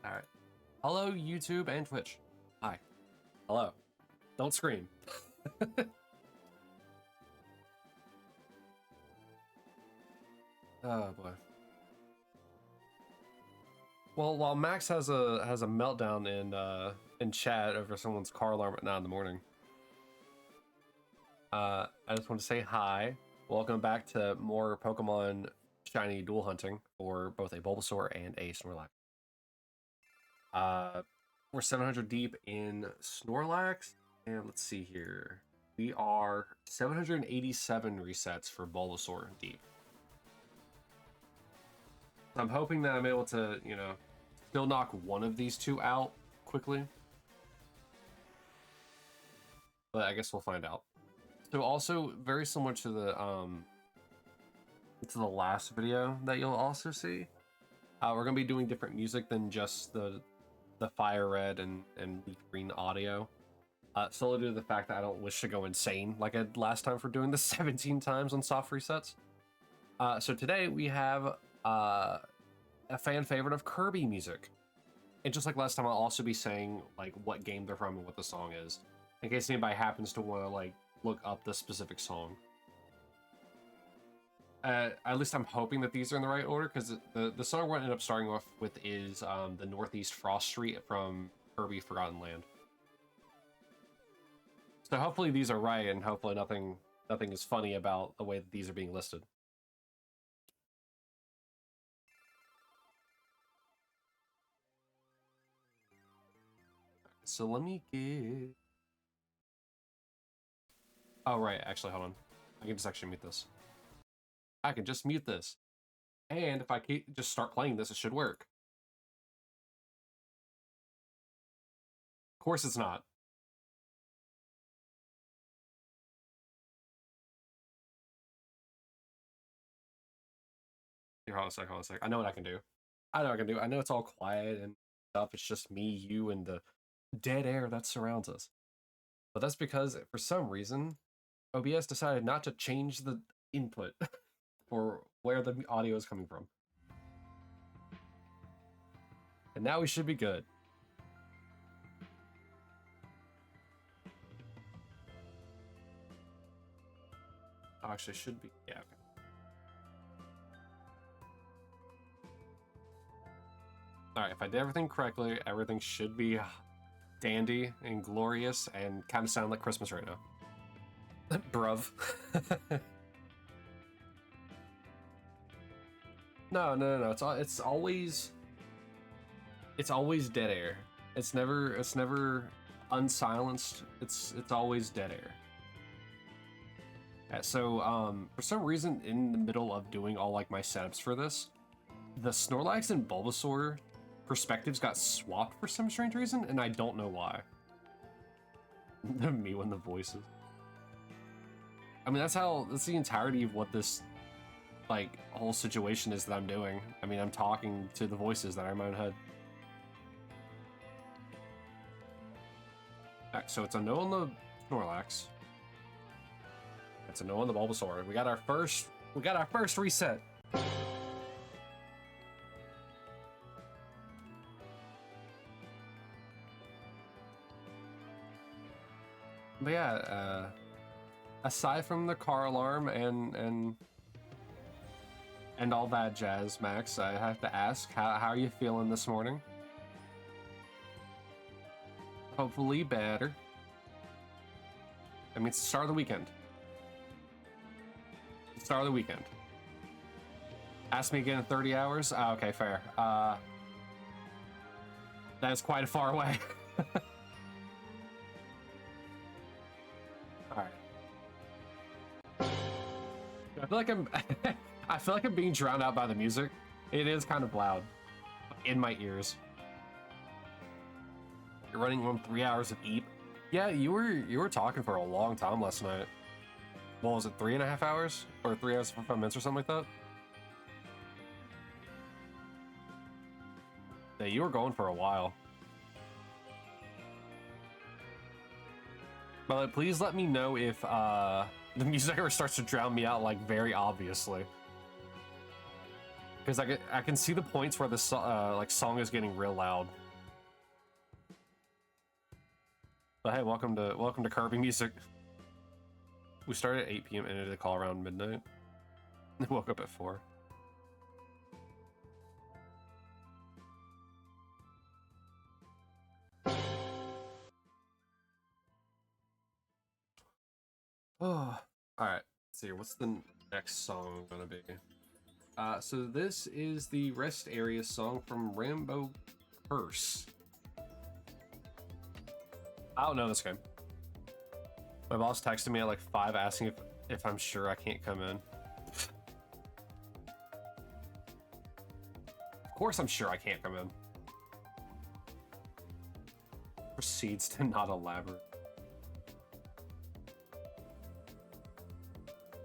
All right. Hello, YouTube and Twitch. Hi. Hello. Don't scream. Oh boy. Well, while Max has a meltdown in chat over someone's car alarm at 9 in the morning, I just want to say hi. Welcome back to more Pokemon Shiny dual hunting for both a Bulbasaur and a Snorlax. We're 700 deep in Snorlax, and let's see here. We are 787 resets for Bulbasaur deep. I'm hoping that I'm able to, still knock one of these two out quickly. But I guess we'll find out. So also very similar to the last video that you'll also see. We're gonna be doing different music than just the fire red and leaf green audio. Solely due to the fact that I don't wish to go insane like I did last time for doing this 17 times on soft resets. So today we have a fan favorite of Kirby music. And just like last time, I'll also be saying like what game they're from and what the song is, in case anybody happens to want to like look up the specific song. At least I'm hoping that these are in the right order, because the song we're going to end up starting off with is the Northeast Frost Street from Kirby Forgotten Land. So hopefully these are right, and hopefully nothing is funny about the way that these are being listed. So let me get... Oh, right. Actually, hold on. I can just actually mute this. I can just mute this. And if I just start playing this, it should work. Of course it's not. Here, hold on a sec. I know what I can do. I know what I can do. I know it's all quiet and stuff. It's just me, you, and the dead air that surrounds us. But that's because, for some reason, OBS decided not to change the input for where the audio is coming from. And now we should be good. Oh, actually, should be. Yeah, okay. Alright, if I did everything correctly, everything should be dandy and glorious and kind of sound like Christmas right now. Bruv. No. It's always dead air. It's never unsilenced. It's always dead air. Yeah, so for some reason, in the middle of doing all like my setups for this, the Snorlax and Bulbasaur perspectives got swapped for some strange reason, and I don't know why. Me when the voices. I mean, that's the entirety of what this like whole situation is that I'm doing. I mean, I'm talking to the voices that are in my own head. Alright, so it's a no on the Snorlax. It's a no on the Bulbasaur. We got our first reset. But yeah, aside from the car alarm and all that jazz, Max, I have to ask, how are you feeling this morning? Hopefully better. I mean, it's the start of the weekend. Start of the weekend. Ask me again in 30 hours? Oh, okay, fair. That is quite far away. Alright. I feel like I feel like I'm being drowned out by the music. It is kind of loud in my ears. You're running on 3 hours of Eep. Yeah, you were talking for a long time last night. What was it, 3.5 hours? Or 3 hours and 5 minutes or something like that? Yeah, you were going for a while. But please let me know if the music ever starts to drown me out, like, very obviously. Because I can see the points where the like song is getting real loud. But hey, welcome to Kirby Music. We started at 8 p.m. and ended the call around midnight. Woke up at 4. Oh, all right. Let's see, what's the next song gonna be? So this is the rest area song from Rainbow Curse. I don't know this game. My boss texted me at like 5 asking if I'm sure I can't come in. Of course I'm sure I can't come in. Proceeds to not elaborate.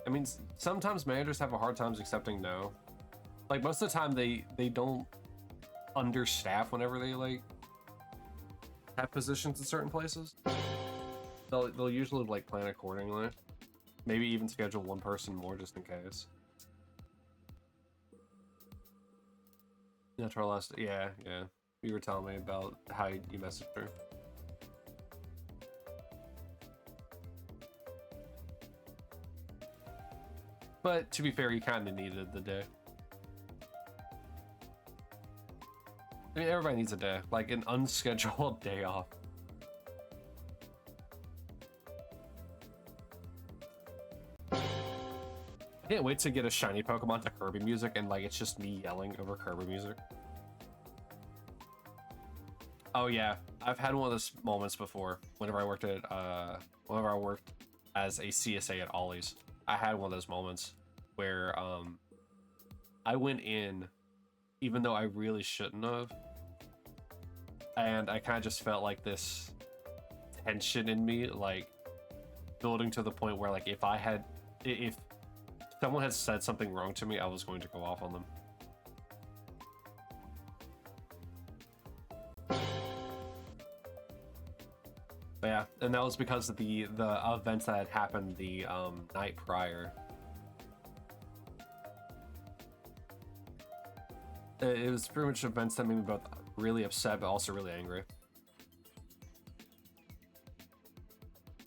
I mean, sometimes managers have a hard time accepting no. Like, most of the time, they don't understaff whenever they, like, have positions in certain places. They'll usually, like, plan accordingly. Maybe even schedule one person more just in case. That's our last... Yeah. You were telling me about how you messaged her. But to be fair, you kind of needed the day. I mean, everybody needs a day, like an unscheduled day off. I can't wait to get a shiny Pokemon to Kirby music and like it's just me yelling over Kirby music. Oh yeah, I've had one of those moments before. Whenever I worked as a CSA at Ollie's. I had one of those moments where I went in even though I really shouldn't have, and I kind of just felt like this tension in me, like building to the point where like if someone had said something wrong to me, I was going to go off on them. But yeah, and that was because of the events that had happened the night prior. It was pretty much events that made me both really upset but also really angry.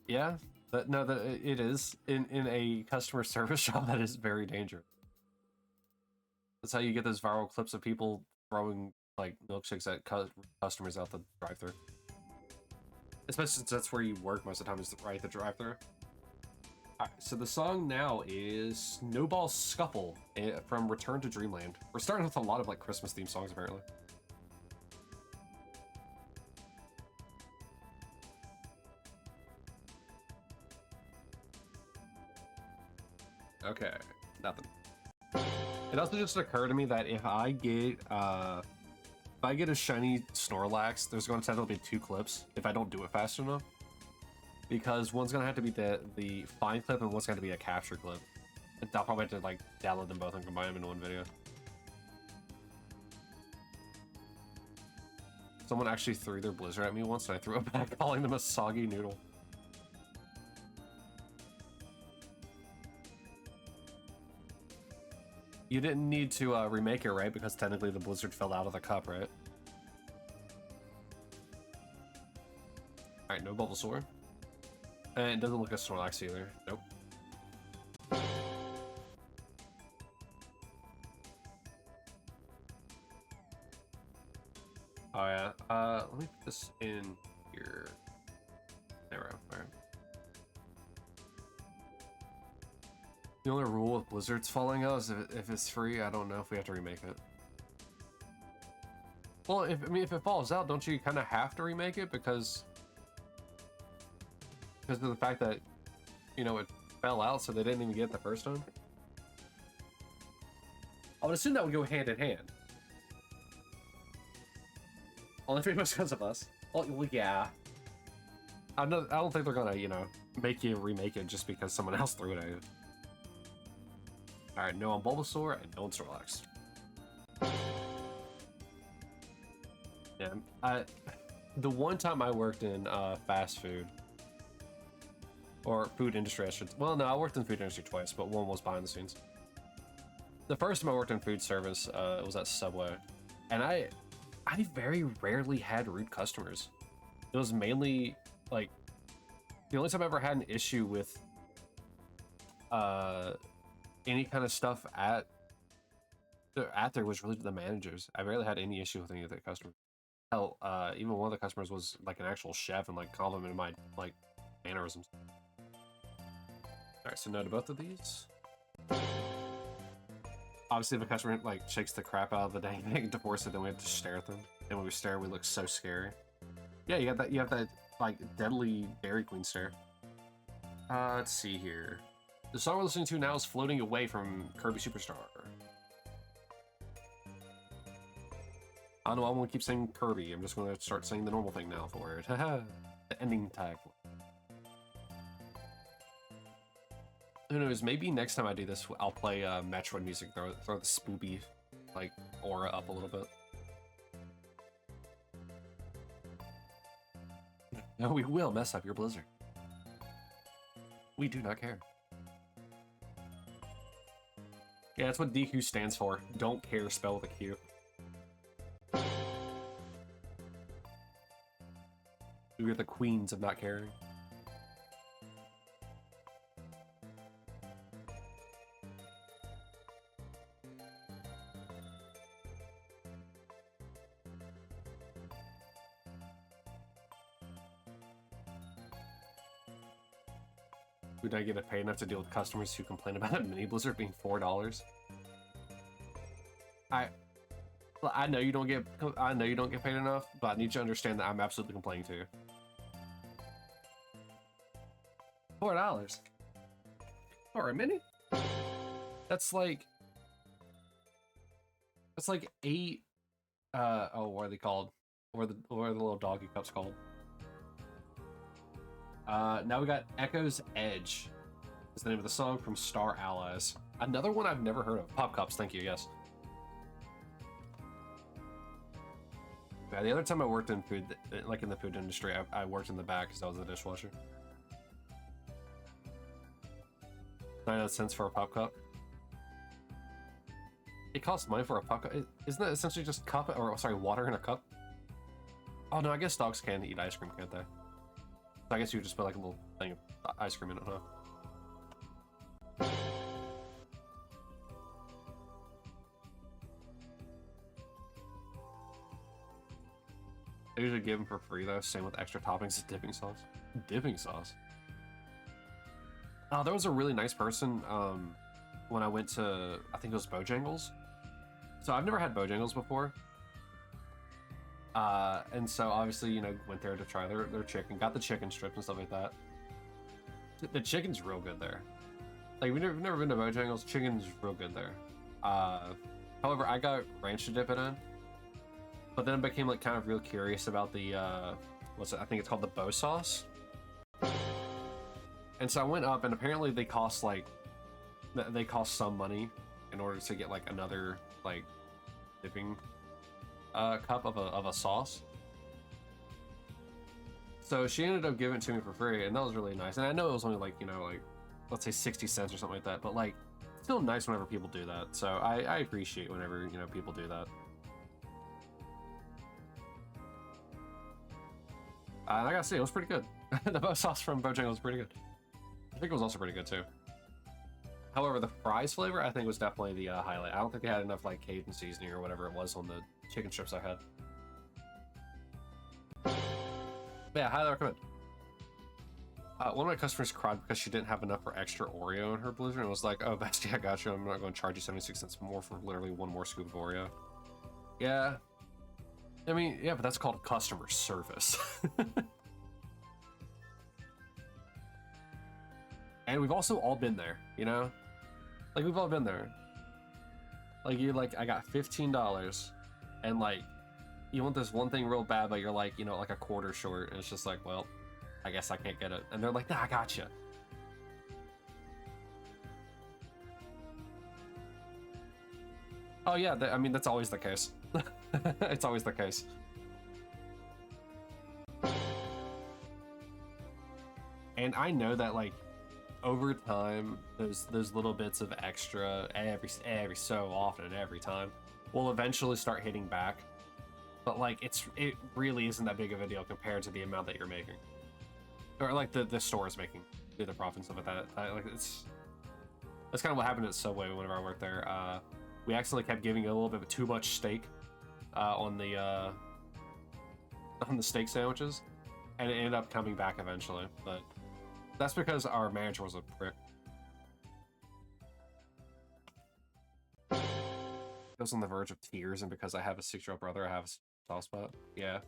Yeah, it is in a customer service shop. That is very dangerous. That's how you get those viral clips of people throwing like milkshakes at customers out the drive-thru. Especially since that's where you work most of the time, is right at the drive-thru. Alright, so the song now is Snowball Scuffle from Return to Dreamland. We're starting with a lot of like Christmas themed songs apparently. Okay, nothing. It also just occurred to me that if I get a shiny Snorlax, there's going to tend to be 2 clips if I don't do it fast enough. Because one's going to have to be the find clip and one's going to be a capture clip. And I'll probably have to like download them both and combine them in one video. Someone actually threw their blizzard at me once and I threw it back, calling them a soggy noodle. You didn't need to remake it, right? Because technically the blizzard fell out of the cup, right? Alright, no Bulbasaur. And it doesn't look like a Snorlax either. Nope. Oh yeah. Let me put this in here. There we go. Alright. The only rule with blizzards falling out is if it's free. I don't know if we have to remake it. Well, if it falls out, don't you kind of have to remake it because of the fact that, you know, it fell out, so they didn't even get it the first time? I would assume that would go hand in hand. Only pretty much because of us. Well, yeah. I don't think they're gonna, you know, make you remake it just because someone else threw it at you. Alright, no on Bulbasaur and no on Snorlax. Yeah, the one time I worked in fast food, or food industry, well, no, I worked in the food industry twice, but one was behind the scenes. The first time I worked in food service, it was at Subway, and I very rarely had rude customers. It was mainly like the only time I ever had an issue with any kind of stuff at there was really the managers. I rarely had any issue with any of the customers. Hell, even one of the customers was like an actual chef and like complimented my like mannerisms. All right, so no to both of these. Obviously, if a customer like shakes the crap out of the dang thing to force it, then we have to stare at them. And when we stare, we look so scary. Yeah, you got that. You have that like deadly Dairy Queen stare. Let's see here. The song we're listening to now is "Floating Away" from Kirby Superstar. I don't know. I won't keep saying Kirby. I'm just going to start saying the normal thing now for it. Haha. The ending tag. Who knows? Maybe next time I do this, I'll play Metroid music. Throw the spoopy like aura up a little bit. No, we will mess up your Blizzard. We do not care. Yeah, that's what DQ stands for. Don't care, spell with a Q. We're the queens of not caring. Would I get paid enough to deal with customers who complain about a mini Blizzard being $4? I know you don't get paid enough, but I need you to understand that I'm absolutely complaining to you. $4 for a mini? That's like 8 oh, what are they called? What are the little doggy cups called? Now we got Echo's Edge is the name of the song from Star Allies. Another one I've never heard of. Pop Cups, thank you, yes. Yeah, the other time I worked in food, like in the food industry, I worked in the back because I was a dishwasher. 99 cents for a pop cup. It costs money for a pop cup. Isn't that essentially just cup, or sorry, water in a cup? Oh no, I guess dogs can eat ice cream, can't they? So I guess you would just put like a little thing of ice cream in it, huh? I usually give them for free though, same with extra toppings of dipping sauce. Dipping sauce? Oh, there was a really nice person when I went to, I think it was Bojangles. So I've never had Bojangles before. And so obviously, you know, went there to try their chicken, got the chicken strips and stuff like that. The chicken's real good there. Like, we've never been to Bojangles, chicken's real good there. However, I got ranch to dip it in. But then I became like kind of real curious about the, what's it? I think it's called the Bo sauce. And so I went up, and apparently they cost some money in order to get like another like dipping cup of a sauce. So she ended up giving it to me for free, and that was really nice. And I know it was only like, you know, like let's say 60 cents or something like that, but like it's still nice whenever people do that. So I appreciate whenever, you know, people do that. And I gotta say, it was pretty good. The Bo sauce from Bojangles was pretty good. I think it was also pretty good too. However, the fries flavor, I think, was definitely the highlight. I don't think they had enough like Cajun seasoning or whatever it was on the chicken strips I had. But yeah, highly recommend. One of my customers cried because she didn't have enough for extra Oreo in her Blizzard, and was like, "Oh, bestie, I got you. I'm not going to charge you 76 cents more for literally one more scoop of Oreo." Yeah. I mean, yeah, but that's called customer service. And we've also all been there, you know? Like, we've all been there. Like, you're like, I got $15, and like, you want this one thing real bad, but you're like, you know, like a quarter short, and it's just like, well, I guess I can't get it. And they're like, nah, I got you. Oh yeah, I mean, that's always the case. It's always the case. And I know that, like, over time, those little bits of extra every so often, every time, will eventually start hitting back. But like it really isn't that big of a deal compared to the amount that you're making, or like the store is making, the profit and stuff like that. Like that's kind of what happened at Subway whenever I worked there. We accidentally kept giving a little bit too much steak on the steak sandwiches, and it ended up coming back eventually. But that's because our manager was a prick. I was on the verge of tears, and because I have a 6-year-old brother, I have a soft spot. Yeah.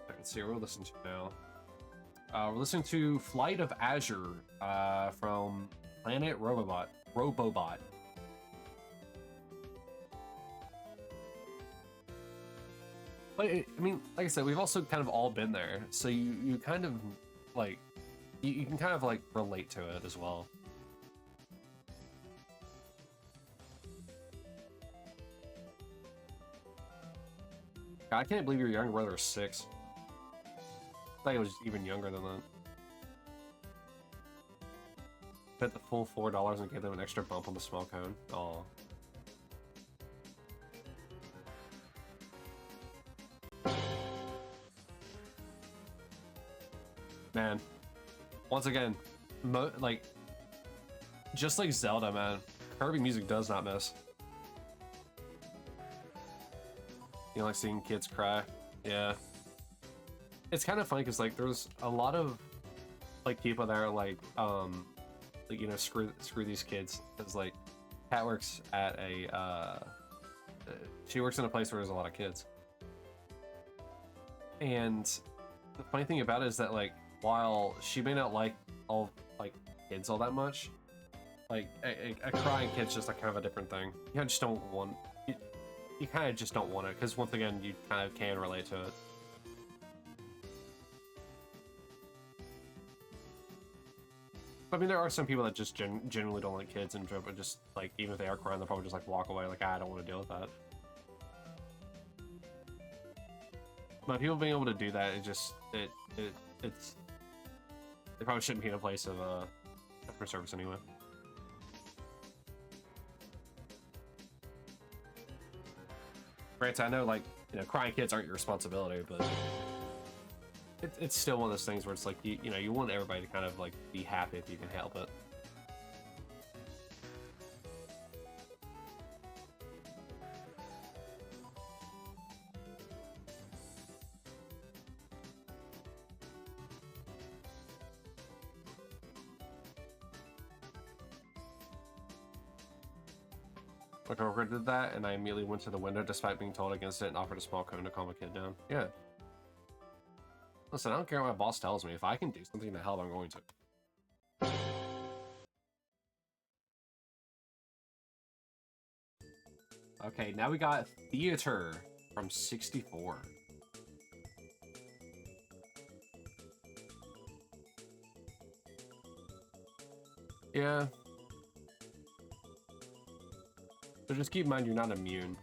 Let's see what we're listening to now. We're listening to Flight of Azure from Planet Robobot. But I mean, like I said, we've also kind of all been there, so you kind of like you can kind of like relate to it as well. God, I can't believe your younger brother is 6. I thought he was even younger than that. Bet the full $4 and gave them an extra bump on the small cone. Aw. Man, once again, like, just like Zelda, man, Kirby music does not miss. You know, like seeing kids cry. Yeah. It's kind of funny because like there's a lot of like people that are like you know, screw these kids, because like Kat works at a she works in a place where there's a lot of kids, and the funny thing about it is that like while she may not like all like kids all that much, like a crying kid's just like kind of a different thing. You just don't want you kind of just don't want it, because once again you kind of can relate to it. I mean, there are some people that just genuinely don't like kids, and just like, even if they are crying, they'll probably just like walk away, like, I don't want to deal with that. But people being able to do that, it's they probably shouldn't be in a place of customer service anyway. Granted, I know, like, you know, crying kids aren't your responsibility, but it's still one of those things where it's like, you know, you want everybody to kind of like be happy if you can help it. My coworker did that, and I immediately went to the window despite being told against it and offered a small cone to calm my kid down. Yeah. Listen, I don't care what my boss tells me. If I can do something to help, I'm going to. Okay, now we got Theater from 64. Yeah. So just keep in mind you're not immune.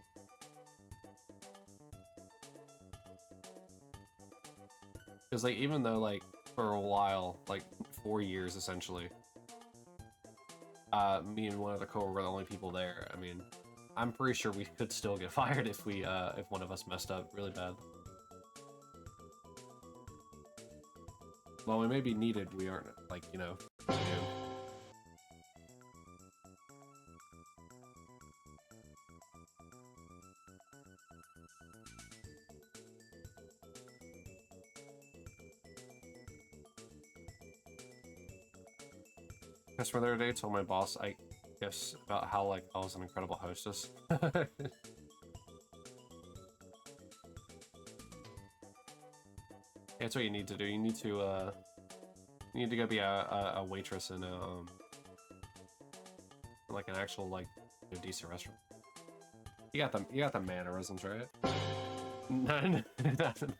Because like, even though like for a while, like 4 years essentially, me and one other coworker were the only people there. I mean, I'm pretty sure we could still get fired if we if one of us messed up really bad. Well, we may be needed, we aren't, like, you know, new. Customer the other day told my boss, I guess, about how like I was an incredible hostess. That's what you need to do. You need to go be a waitress in a like an actual like a decent restaurant. You got the mannerisms, right? No,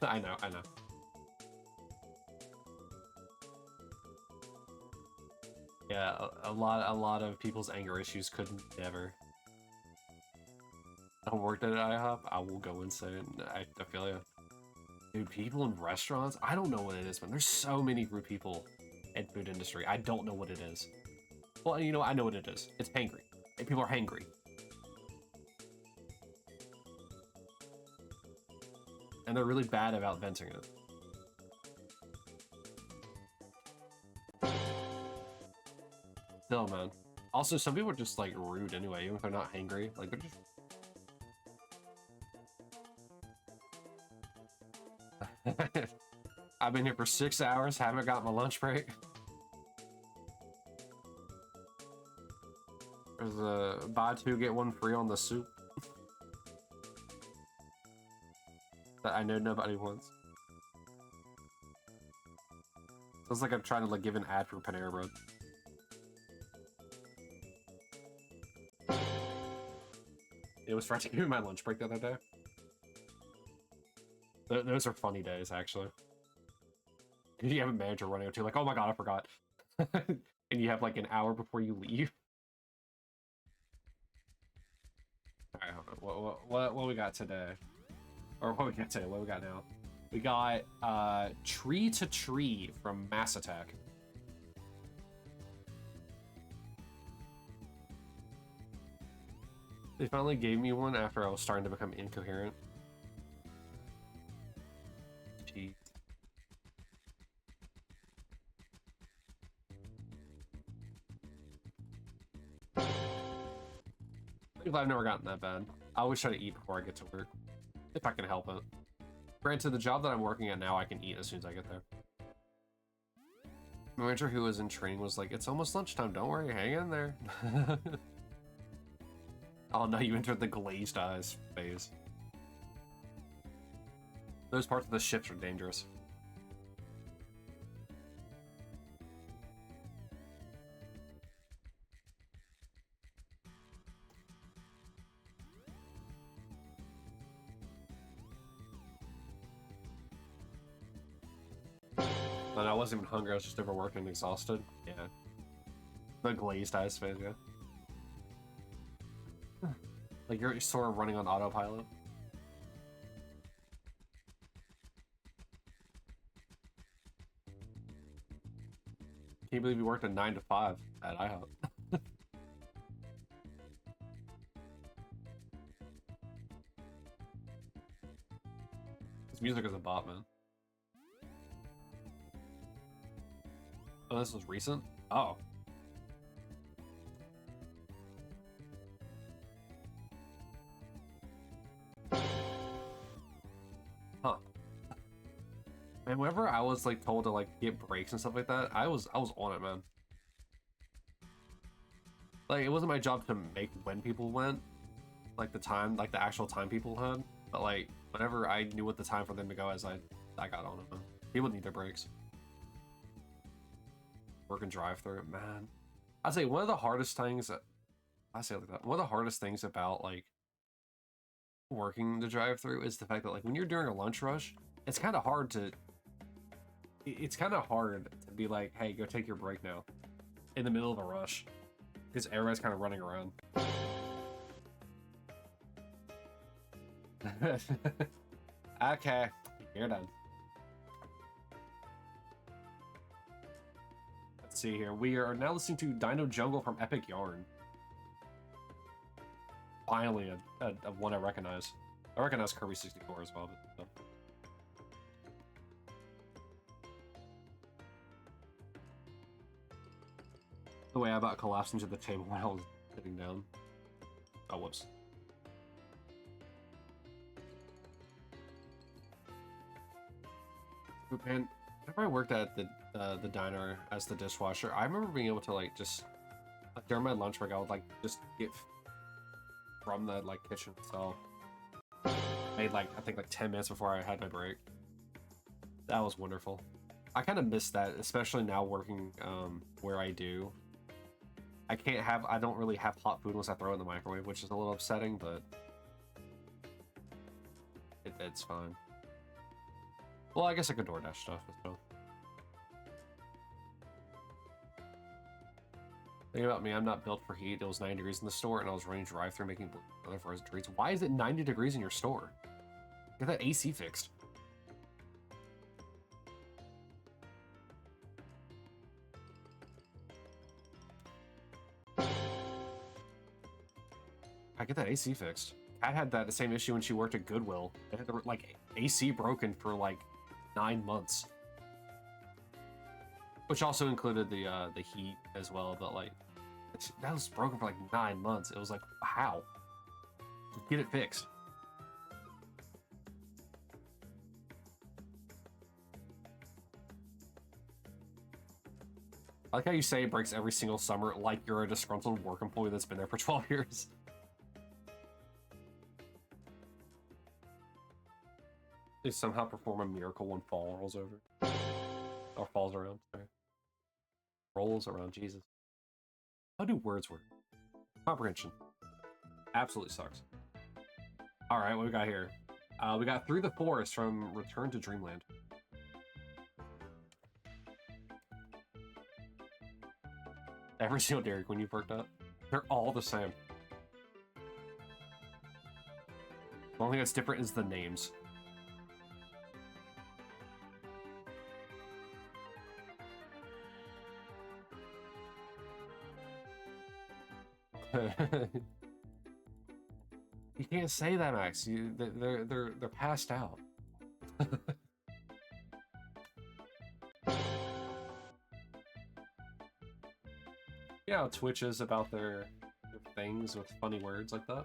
I know. Yeah, a lot of people's anger issues could never. I worked at IHOP, I will go insane. I feel you. Dude, people in restaurants, I don't know what it is, but there's so many rude people in food industry. I don't know what it is. Well, you know, I know what it is. It's hangry. People are hangry. And they're really bad about venting it. Still, man. Also, some people are just, like, rude anyway, even if they're not hangry. Like, they're just... I've been here for 6 hours, haven't got my lunch break. There's a buy two, get one free on the soup. That I know nobody wants. Feels like I'm trying to, like, give an ad for Panera Bread. It was for taking my lunch break the other day. Those are funny days, actually. You have a manager running up to you like, oh my god, I forgot. And you have like an hour before you leave. Alright, hold on. What we got today? Or what we got today? What we got now? We got Tree to Tree from Mass Attack. They finally gave me one after I was starting to become incoherent. Jeez. I've never gotten that bad. I always try to eat before I get to work, if I can help it. Granted, the job that I'm working at now, I can eat as soon as I get there. My manager who was in training was like, it's almost lunchtime, don't worry, hang in there. Oh no, you entered the glazed eyes phase. Those parts of the ships are dangerous. And I wasn't even hungry, I was just overworked and exhausted. Yeah. The glazed eyes phase, yeah. Like you're sort of running on autopilot. Can't believe you worked a 9 to 5 at IHOP. This music is a bop, man. Oh, this was recent? Oh. Huh. And whenever I was like told to like get breaks and stuff like that, I was on it, man. Like it wasn't my job to make when people went, like the time, like the actual time people had. But like whenever I knew what the time for them to go as, I got on it, man. People need their breaks. Work and drive through it, man. I'd say one of the hardest things that I say like that. One of the hardest things about like working the drive through is the fact that like when you're during a lunch rush, it's kind of hard to. It's kind of hard to be like, hey, go take your break now, in the middle of a rush, because everybody's kind of running around. Okay, you're done. Let's see here. We are now listening to Dino Jungle from Epic Yarn. Finally, a one I recognize. I recognize Kirby 64 as well. But, the way I about collapsed into the table while I was sitting down. Oh, whoops. Man, whenever I worked at the diner as the dishwasher, I remember being able to like just like, during my lunch break, I would like just get from the like kitchen itself. Made like I think like 10 minutes before I had my break. That was wonderful. I kind of miss that, especially now working where I do. I don't really have hot food unless I throw it in the microwave, which is a little upsetting, but it's fine. Well, I guess I could DoorDash stuff as well. Think about me, I'm not built for heat. It was 90 degrees in the store, and I was running drive-thru making other frozen treats. Why is it 90 degrees in your store? Get that AC fixed. I get that AC fixed. Kat had that the same issue when she worked at Goodwill. They had like AC broken for like 9 months, which also included the heat as well. But like that was broken for like 9 months. It was like, how? Just get it fixed. I like how you say it breaks every single summer, like you're a disgruntled work employee that's been there for 12 years. They somehow perform a miracle when fall rolls over. Or falls around, sorry. Rolls around, Jesus. How do words work? Comprehension. Absolutely sucks. Alright, what we got here? We got Through the Forest from Return to Dreamland. Every single Dairy Queen you've worked at, they're all the same. The only thing that's different is the names. You can't say that, Max. They're passed out. Yeah, how Twitch is about their things with funny words like that.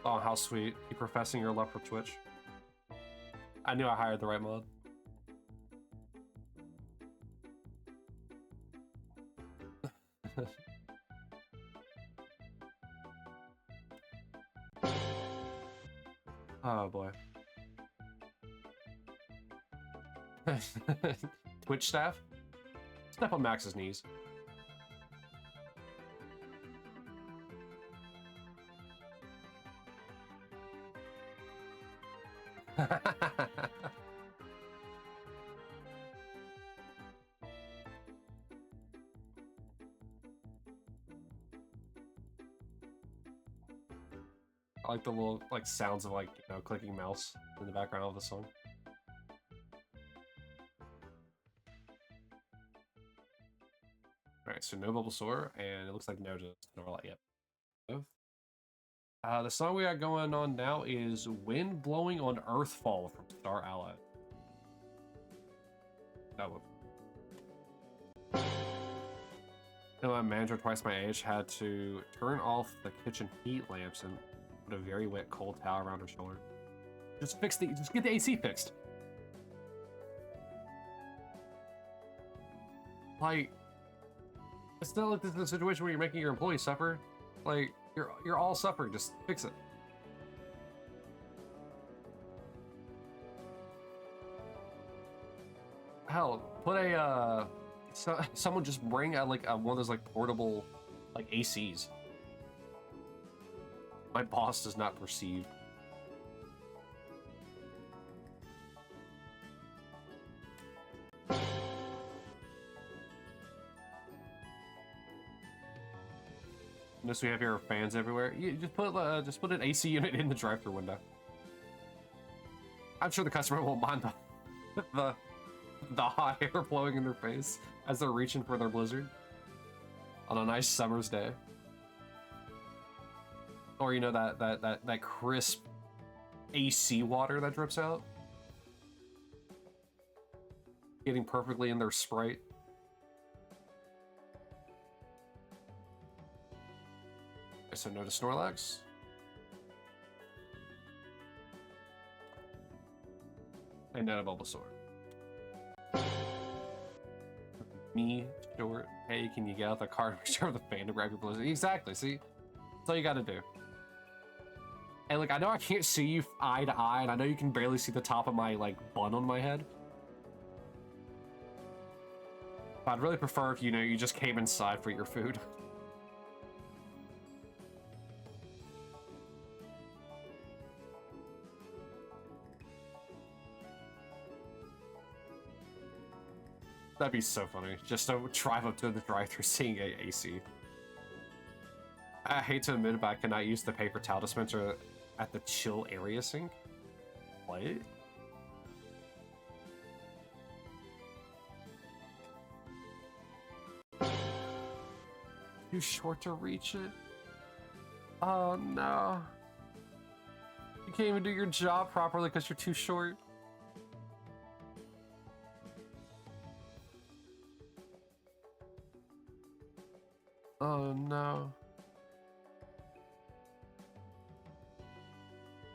Oh, how sweet. You professing your love for Twitch. I knew I hired the right mod. Oh boy. Twitch staff? Step on Max's knees. I like the little like sounds of like, you know, clicking mouse in the background of the song. Alright, so no Bulbasaur, and it looks like no to Snorlax. Yep. The song we got going on now is Wind Blowing on Earthfall from Star Allied. That one. You know, my manager twice my age had to turn off the kitchen heat lamps and put a very wet cold towel around her shoulder. Just get the AC fixed. Like, it's not like this is a situation where you're making your employees suffer. Like, you're all suffering. Just fix it. Hell, put a someone just bring one of those like portable like ACs. My boss does not perceive. Notice we have here fans everywhere. You just put an AC unit in the drive-thru window. I'm sure the customer won't mind the hot air blowing in their face as they're reaching for their blizzard on a nice summer's day. Or you know that crisp AC water that drips out, getting perfectly in their Sprite. So no to Snorlax. And no to Bulbasaur. Me, short. Hey, can you get out the car and make sure the fan to grab your blizzard? Exactly, see? That's all you gotta do. And like, I know I can't see you eye to eye, and I know you can barely see the top of my like bun on my head. But I'd really prefer if, you know, you just came inside for your food. That'd be so funny. Just to drive up to the drive-thru seeing AC. I hate to admit it, but I cannot use the paper towel dispenser at the chill area sink. What? Too short to reach it? Oh no. You can't even do your job properly because you're too short. Oh no.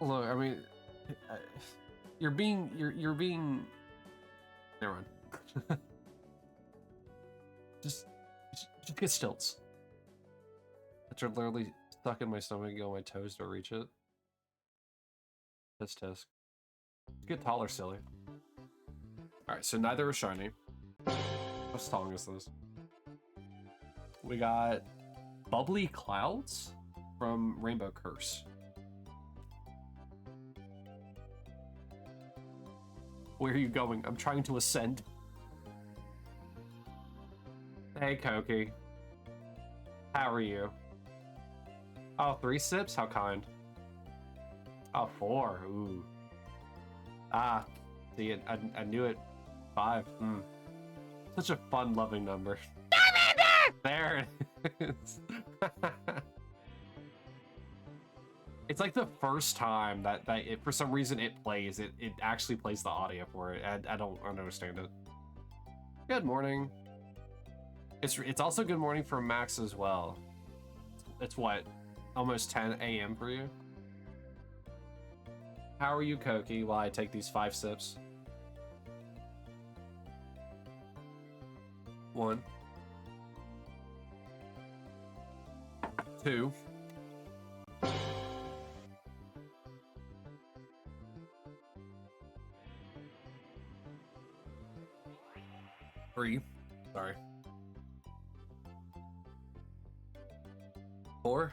Look, I mean, you're being. Never mind. just get stilts. Which are literally stuck in my stomach and go on my toes to reach it. Tisk. Just get taller, silly. Alright, so neither is shiny. How strong is this? We got Bubbly Clouds from Rainbow Curse. Where are you going? I'm trying to ascend. Hey, Koki. How are you? Oh, 3 sips? How kind. Oh, 4. Ooh. Ah, see, I knew it. 5. Such a fun, loving number. There it is. It's like the first time that it, for some reason it plays. It actually plays the audio for it. I don't understand it. Good morning. It's also good morning for Max as well. It's what? Almost 10 a.m. for you? How are you, Koki, while I take these 5 sips? 1. 2. 3. Sorry. 4.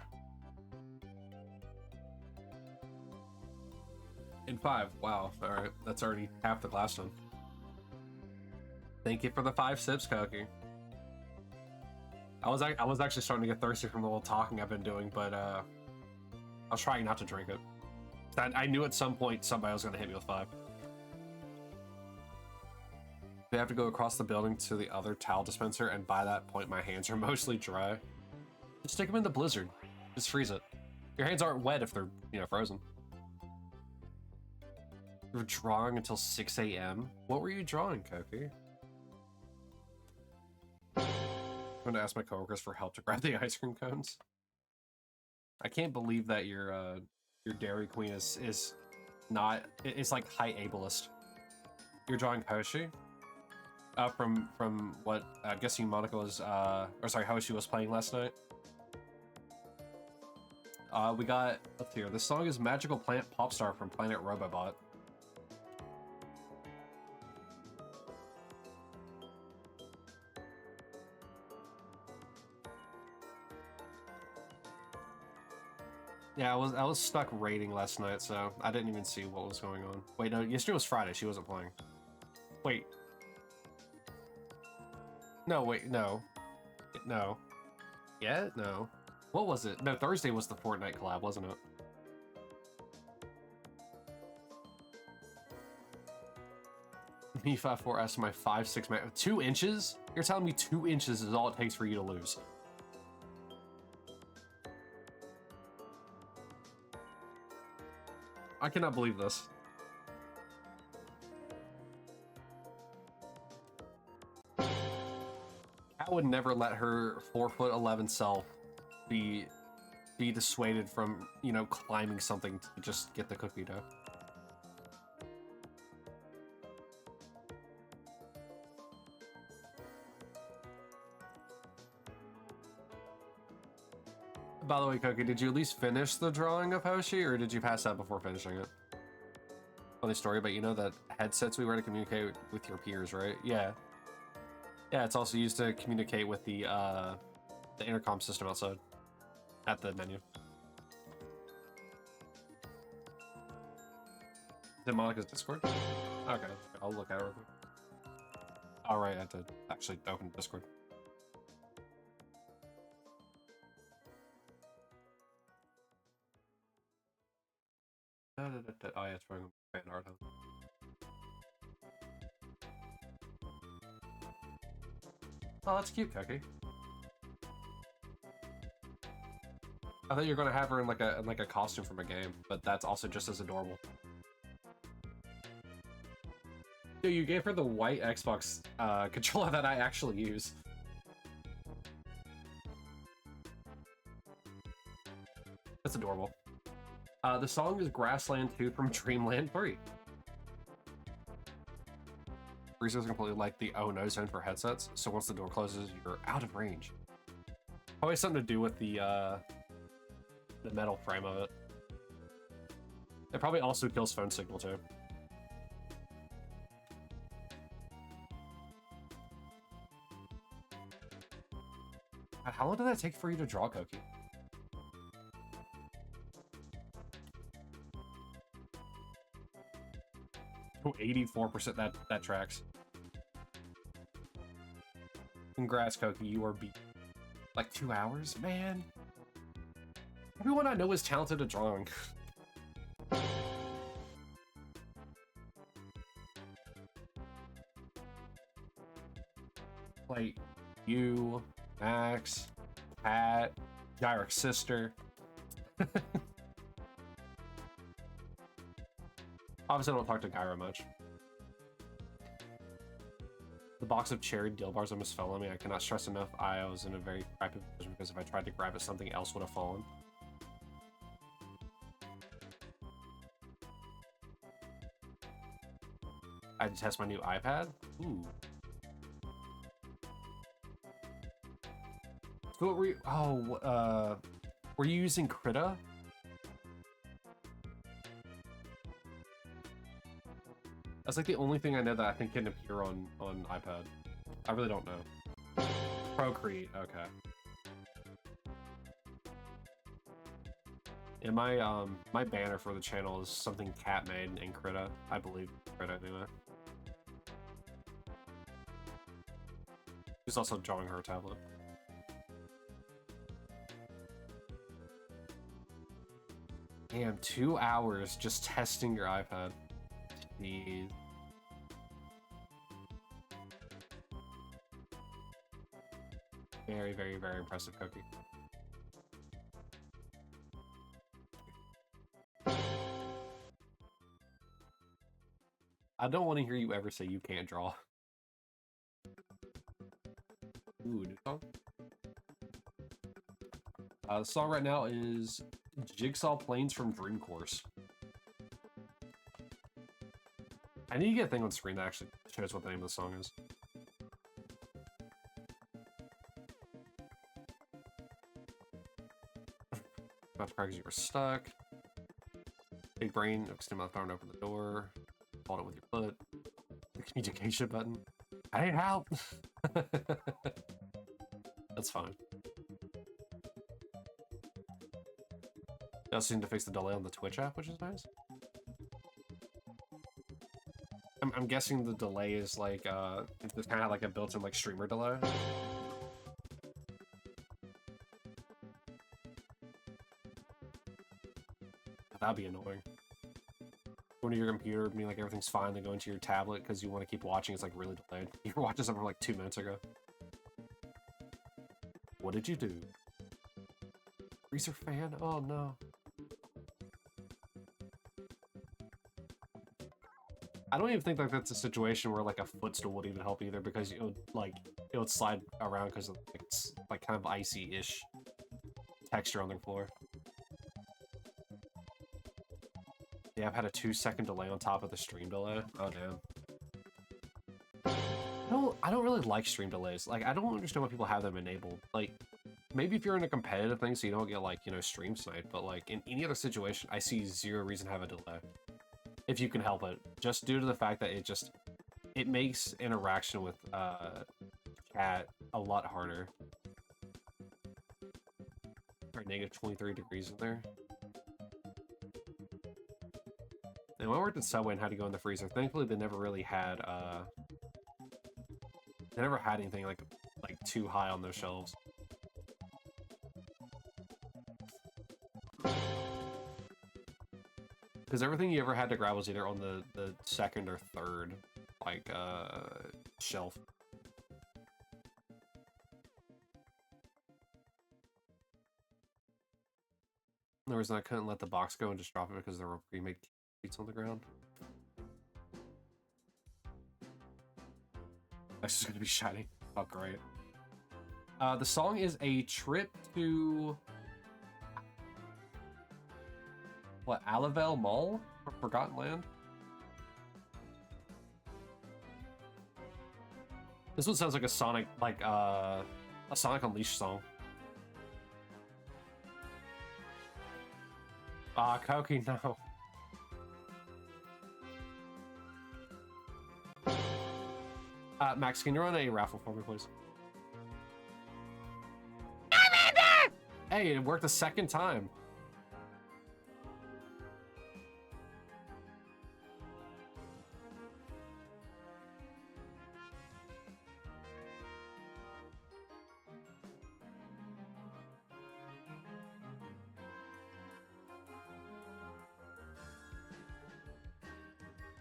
And 5. Wow. All right. That's already half the glass done. Thank you for the 5 sips, Koki. I was actually starting to get thirsty from the little talking I've been doing, but I was trying not to drink it. I knew at some point somebody was going to hit me with 5. I have to go across the building to the other towel dispenser, and by that point my hands are mostly dry. Just stick them in the blizzard. Just freeze it. Your hands aren't wet if they're, frozen. You're drawing until 6 a.m.? What were you drawing, Koki? I'm going to ask my coworkers for help to grab the ice cream cones. I can't believe that your Dairy Queen is not... It's like high ableist. You're drawing Hoshi? From what I'm guessing Monica was, Hoshi was playing last night. We got, let's hear, this song is Magical Plant Popstar from Planet Robobot. Yeah, I was stuck raiding last night, so I didn't even see what was going on. Wait, no, yesterday was Friday, she wasn't playing. Wait. No, wait, no. No. Yeah? No. What was it? No, Thursday was the Fortnite collab, wasn't it? Me 5'4", my 5'6", man. 2 inches? You're telling me 2 inches is all it takes for you to lose? I cannot believe this. I would never let her 4'11" self be dissuaded from, climbing something to just get the cookie dough. By the way, Cookie, did you at least finish the drawing of Hoshi, or did you pass out before finishing it? Funny story, but you know that headsets we wear to communicate with your peers, right? Yeah. Yeah, it's also used to communicate with the intercom system outside at the menu. Is it Monica's Discord? Okay, I'll look at it real quick. Alright, I had to actually open Discord. Oh yeah, it's from fan art. Huh? Oh, that's cute, Cookie. I thought you were gonna have her in like a costume from a game, but that's also just as adorable. Dude, you gave her the white Xbox controller that I actually use. That's adorable. The song is Grassland 2 from Dreamland 3. Freezer's completely like the oh no zone for headsets, so once the door closes, you're out of range. Probably something to do with the metal frame of it. It probably also kills phone signal too. How long did that take for you to draw, Koki? Oh, 84%, that tracks. Congrats, Koki, you are beat. Like 2 hours? Man. Everyone I know is talented at drawing. Like, you, Max, Pat, Gyrick's sister. Obviously, I don't talk to Gyra much. The box of cherry deal bars almost fell on me. I cannot stress enough I was in a very crappy position because if I tried to grab it, something else would have fallen. I had to test my new iPad? Ooh. So what were you... Oh, were you using Krita? That's like the only thing I know that I think can appear on iPad. I really don't know. Procreate, okay. And my banner for the channel is something Cat made in Krita. I believe Krita anyway. She's also drawing her tablet. Damn, 2 hours just testing your iPad. Jeez. Very, very, very impressive, Cookie. I don't want to hear you ever say you can't draw. Ooh, new song? The song right now is Jigsaw Planes from Dream Course. I need to get a thing on screen that actually shows what the name of the song is. About to cry because you were stuck. Big brain, extend my phone, open the door. Hold it with your foot. The communication button. I need help! That's fine. They also seem to fix the delay on the Twitch app, which is nice. I'm guessing the delay is like, it's kind of like a built-in like streamer delay. That'd be annoying. Going to your computer, being like everything's fine, then going to your tablet because you want to keep watching, it's like really delayed. You were watching something from like 2 minutes ago. What did you do? Freezer fan? Oh no. I don't even think like that's a situation where like a footstool would even help either because it would slide around because of it's like kind of icy-ish texture on the floor. Yeah, I've had a 2-second delay on top of the stream delay. Oh damn. I don't really like stream delays. Like I don't understand why people have them enabled. Like maybe if you're in a competitive thing so you don't get like, you know, stream sniped, but like in any other situation, I see zero reason to have a delay. If you can help it, just due to the fact that it makes interaction with chat a lot harder. Alright, negative 23 degrees in there. And when I worked at Subway and had to go in the freezer, thankfully they never really had they never had anything like too high on those shelves. Because everything you ever had to grab was either on the second or third, like, shelf. The reason I couldn't let the box go and just drop it because there were pre-made sheets on the ground. That's just gonna be shiny. Oh, great. The song is a trip to... what, Alavel Mall? Or Forgotten Land? This one sounds like a Sonic, like, a Sonic Unleashed song. Ah, Koki, no. Max, can you run a raffle for me, please? Hey, it worked a second time.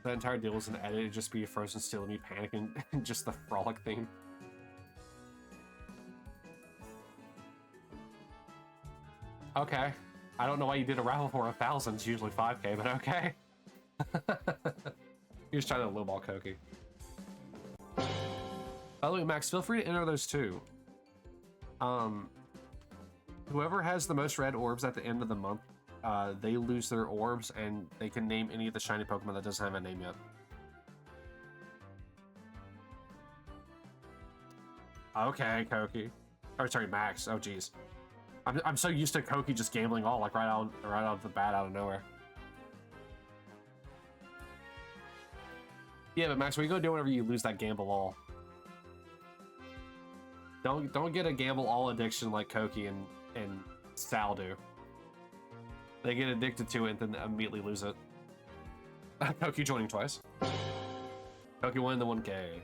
The entire deal was an edit, it'd just be a Frozen Still and me panicking, just the frolic theme. Okay. I don't know why you did a raffle for 1,000, it's usually 5K, but okay. You're just trying to lowball Koki. By the way, Max, feel free to enter those too. Whoever has the most red orbs at the end of the month, they lose their orbs, and they can name any of the shiny Pokemon that doesn't have a name yet. Okay, Koki. Oh, sorry, Max. Oh, jeez. I'm so used to Koki just gambling all, like, right out the bat, out of nowhere. Yeah, but Max, what are you gonna do whenever you lose that gamble all? Don't get a gamble all addiction like Koki and Sal do. They get addicted to it and then immediately lose it. Koki joining twice. Koki won the 1K.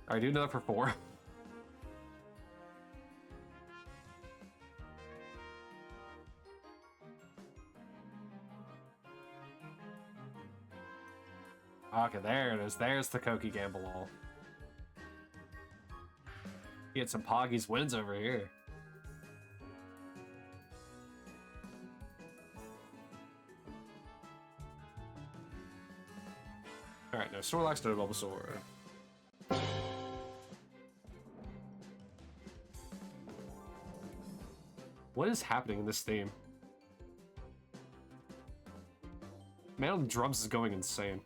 Alright, do another for 4. Okay, there it is. There's the Koki gamble all. Get some Poggy's wins over here. Alright, no, Snorlax to Bulbasaur. What is happening in this theme? Man on the drums is going insane.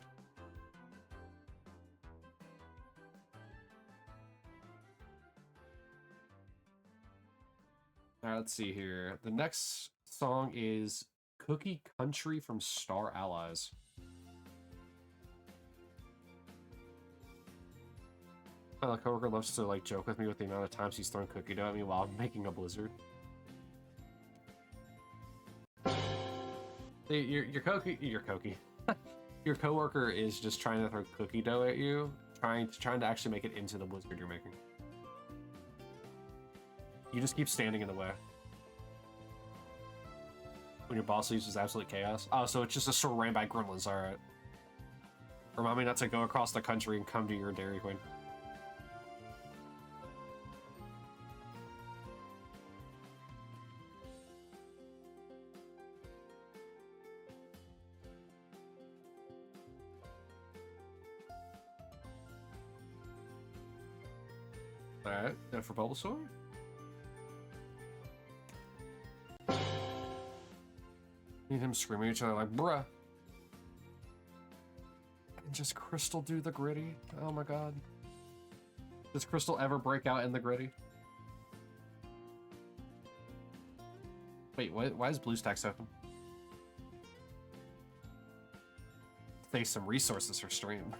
Alright, let's see here. The next song is Cookie Country from Star Allies. My coworker loves to like joke with me with the amount of times he's thrown cookie dough at me while I'm making a blizzard. Your coworker is just trying to throw cookie dough at you, trying to actually make it into the blizzard you're making. You just keep standing in the way. When your boss leaves, is absolute chaos. Oh, so it's just a store ran by gremlins, alright. Remind me not to go across the country and come to your Dairy Queen. Alright, now for Bulbasaur. Need him screaming at each other like, bruh. And just Crystal do the gritty? Oh my god. Does Crystal ever break out in the gritty? Wait, why is BlueStacks open? Save some resources for stream.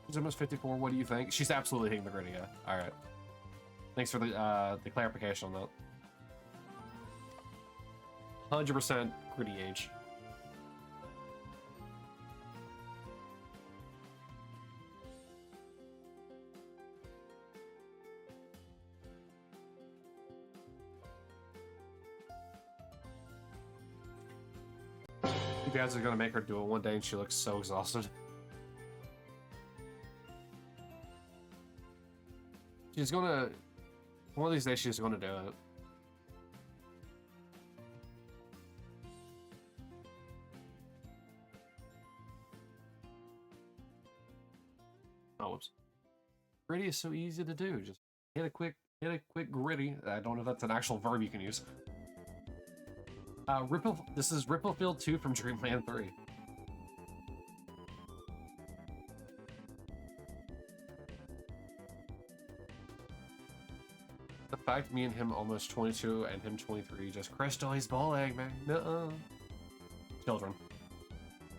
She's almost 54, what do you think? She's absolutely hitting the gritty, yeah. Alright. Thanks for the clarification on that. 100% gritty age. Dad's gonna make her do it one day and she looks so exhausted. She's gonna... One of these days she's gonna do it. Oh, whoops. Gritty is so easy to do. Just hit a quick gritty. I don't know if that's an actual verb you can use. This is Ripplefield 2 from Dreamland 3. The fact me and him almost 22 and him 23, just Crystal, he's bowling, man. Nuh-uh. Children.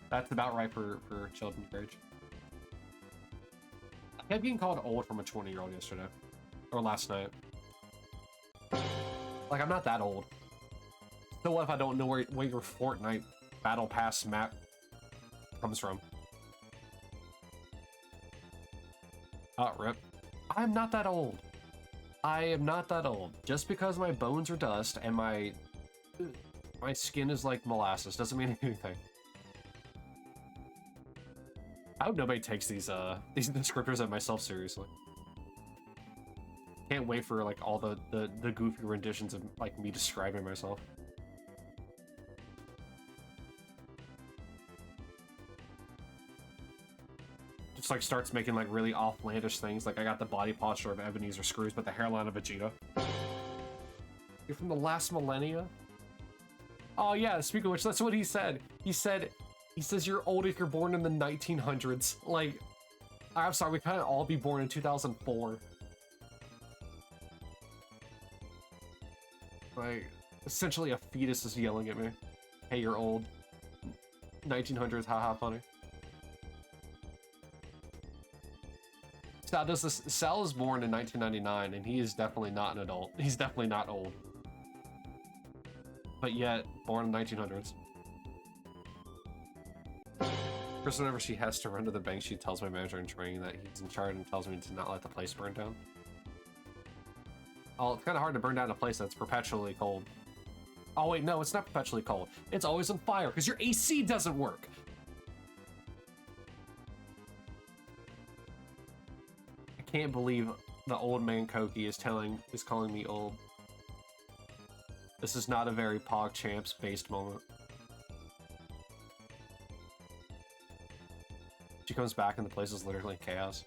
That's about right for children's age. I kept getting called old from a 20-year-old yesterday. Or last night. Like, I'm not that old. So what if I don't know where your Fortnite Battle Pass map comes from? Rip. I'm not that old. I am not that old. Just because my bones are dust and my skin is like molasses doesn't mean anything. I hope nobody takes these descriptors of myself seriously. Can't wait for like all the goofy renditions of like me describing myself. Just like starts making like really offlandish things. Like I got the body posture of Ebenezer Scrooge, but the hairline of Vegeta. You're from the last millennia? Oh yeah, speaking of which, that's what he said. He says you're old if you're born in the 1900s. Like, I'm sorry, we can't all be born in 2004. Like, essentially a fetus is yelling at me. Hey, you're old. 1900s, haha, funny. Sal is born in 1999, and he is definitely not an adult. He's definitely not old. But yet, born in 1900s. First, whenever she has to run to the bank, she tells my manager in training that he's in charge and tells me to not let the place burn down. Oh, it's kind of hard to burn down a place that's perpetually cold. Oh wait, no, it's not perpetually cold. It's always on fire, because your AC doesn't work! I can't believe the old man Koki is calling me old. This is not a very PogChamps based moment. She comes back and the place is literally chaos.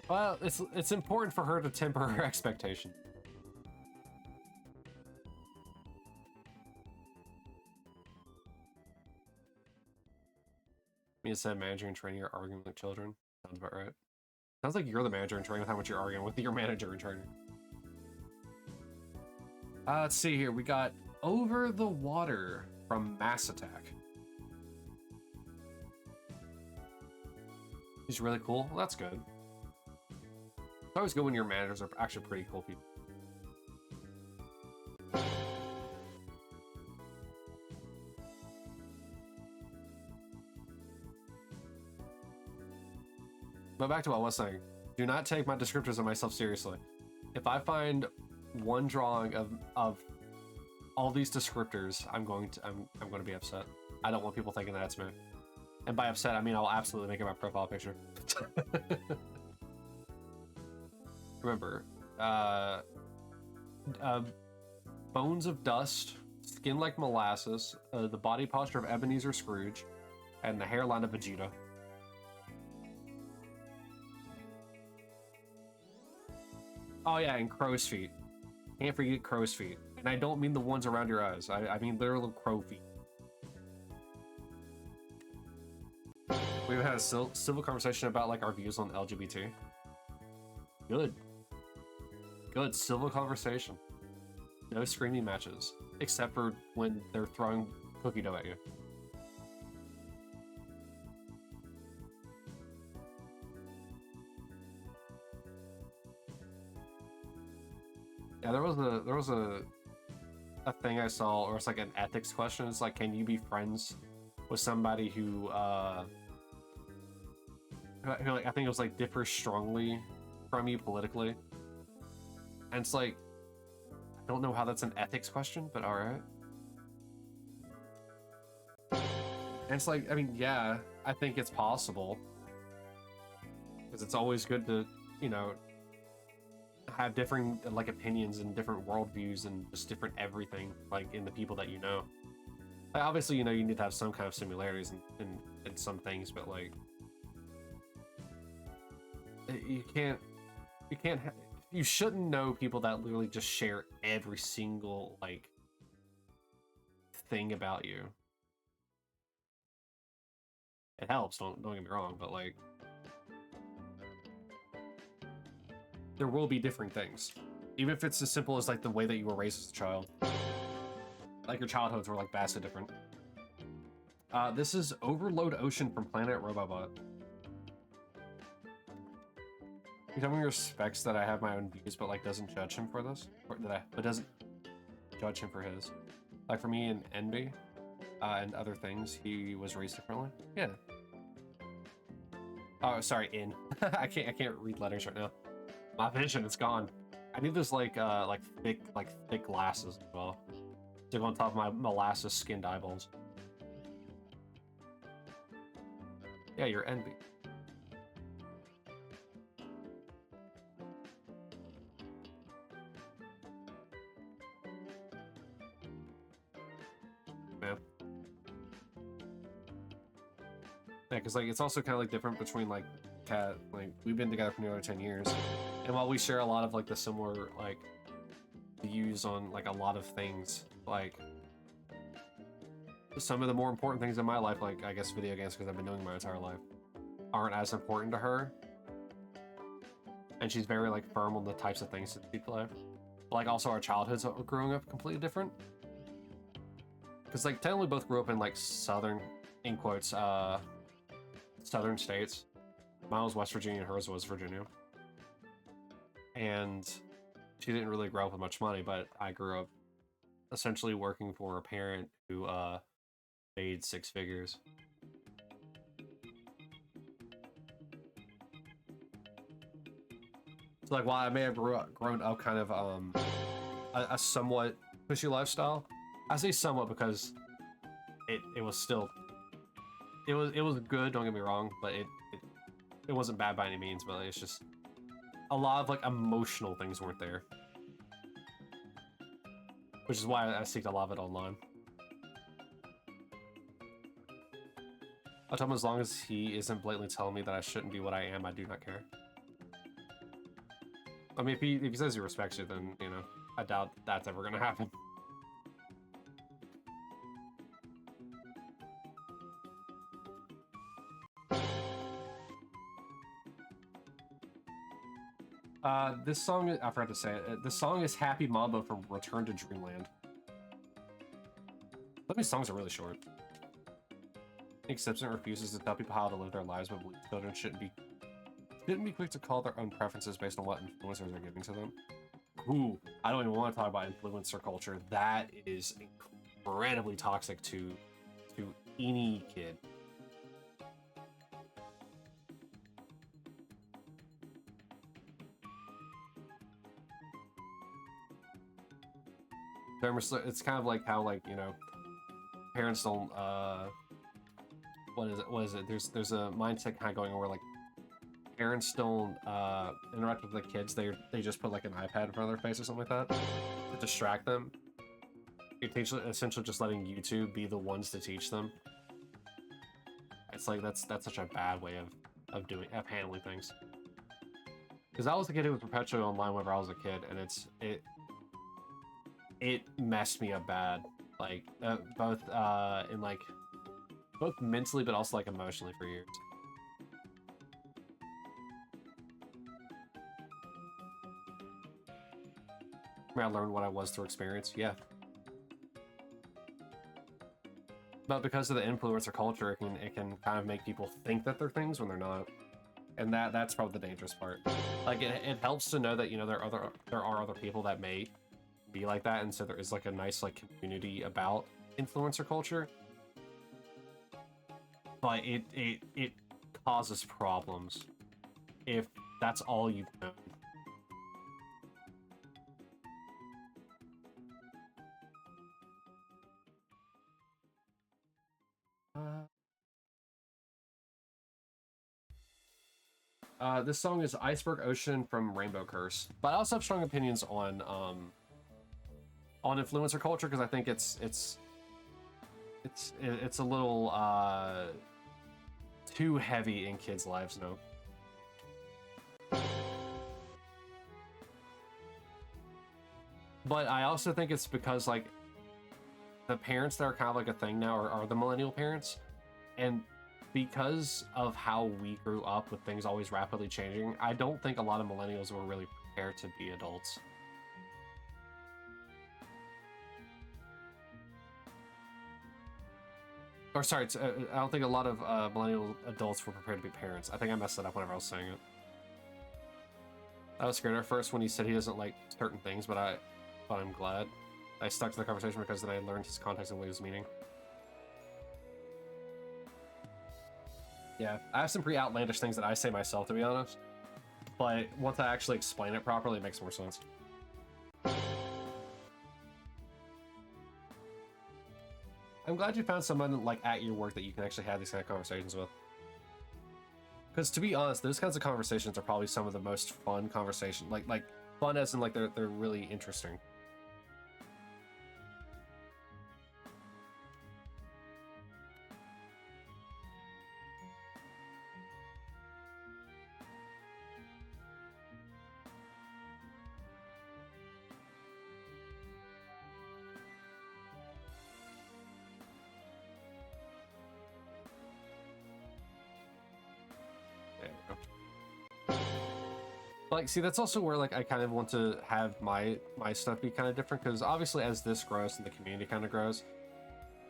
Well, it's important for her to temper her expectation. Me said manager and training are arguing with children. Sounds about right. Sounds like you're the manager in training with how much you're arguing with your manager in training. Let's see here. We got Over the Water from Mass Attack. He's really cool. Well, that's good. It's always good when your managers are actually pretty cool people. But back to what I was saying. Do not take my descriptors of myself seriously. If I find one drawing of all these descriptors, I'm going to be upset. I don't want people thinking that it's me. And by upset, I mean I'll absolutely make it my profile picture. Remember, bones of dust, skin like molasses, the body posture of Ebenezer Scrooge, and the hairline of Vegeta. Oh yeah, and crow's feet. Can't forget crow's feet. And I don't mean the ones around your eyes. I mean literal crow feet. We've had a civil conversation about like our views on LGBT. Good. Good civil conversation. No screaming matches. Except for when they're throwing cookie dough at you. Yeah, there was a thing I saw, or it's like an ethics question. It's like, can you be friends with somebody who like I think it was like differs strongly from you politically, And it's like, I don't know how that's an ethics question, but all right. And it's like, I mean, yeah, I think it's possible. Because it's always good to, you know, have different, like, opinions and different worldviews and just different everything, like, in the people that you know. Like, obviously, you know, you need to have some kind of similarities in some things, but, like, you can't, you shouldn't know people that literally just share every single, like, thing about you. It helps, don't get me wrong, but, like, there will be different things. Even if it's as simple as, like, the way that you were raised as a child. Like, your childhoods were, like, vastly different. This is Overload Ocean from Planet Robobot. You tell me respects that I have my own views, but, like, doesn't judge him for this? Or but doesn't judge him for his. Like, for me in Envy, and other things, he was raised differently. Yeah. Oh, sorry, in. I can't read letters right now. My vision is gone. I need this like thick glasses as well to go on top of my molasses skinned eyeballs. Yeah, you're envy. Man. Yeah, because like it's also kind of like different between like Kat. Like we've been together for nearly 10 years, and while we share a lot of like the similar like views on like a lot of things, like some of the more important things in my life, like I guess video games, because I've been doing my entire life, aren't as important to her. And she's very like firm on the types of things that she play. But, like also our childhoods are growing up completely different. Because like technically both grew up in like southern, in quotes, southern states. Mine was West Virginia and hers was Virginia. And she didn't really grow up with much money, but I grew up essentially working for a parent who made 6 figures. So like while I may have grown up kind of a somewhat cushy lifestyle, I say somewhat because it was still it was good, don't get me wrong, but it wasn't bad by any means, but it's just a lot of like emotional things weren't there. Which is why I seeked a lot of it online. I tell him as long as he isn't blatantly telling me that I shouldn't be what I am, I do not care. I mean, if he says he respects you, then, you know, I doubt that's ever gonna happen. This song, I forgot to say it, this song is Happy Mamba from Return to Dreamland. Some of these songs are really short. He accepts and refuses to tell people how to live their lives, but children shouldn't be quick to call their own preferences based on what influencers are giving to them. Ooh, I don't even want to talk about influencer culture. That is incredibly toxic to any kid. It's kind of like how, like, you know, parents don't what is it there's a mindset kind of going on where like parents don't interact with the kids. They just put like an iPad in front of their face or something like that to distract them. You're essentially just letting YouTube be the ones to teach them. It's like that's such a bad way of handling things. Because I was a kid who was perpetually online whenever I was a kid, and it messed me up bad, like both in like both mentally but also like emotionally for years. I learned what I was through experience, yeah. But because of the influencer culture, it can kind of make people think that they're things when they're not, and that's probably the dangerous part. Like it helps to know that, you know, there are other people that may be like that, and so there is like a nice like community about influencer culture. But it causes problems if that's all you've known. This song is Iceberg Ocean from Rainbow Curse. But I also have strong opinions on influencer culture because I think it's a little too heavy in kids' lives now. But I also think it's because like the parents that are kind of like a thing now are the millennial parents, and because of how we grew up with things always rapidly changing, I don't think a lot of millennials were really prepared to be adults. Or sorry, I don't think a lot of millennial adults were prepared to be parents. I think I messed that up whenever I was saying it. I was scared at first when he said he doesn't like certain things, but I'm glad. I stuck to the conversation because then I learned his context and what he was meaning. Yeah, I have some pretty outlandish things that I say myself, to be honest. But once I actually explain it properly, it makes more sense. I'm glad you found someone like at your work that you can actually have these kind of conversations with. Because to be honest, those kinds of conversations are probably some of the most fun conversations. Like fun as in like they're really interesting. Like, see, that's also where like I kind of want to have my stuff be kind of different, because obviously as this grows and the community kind of grows,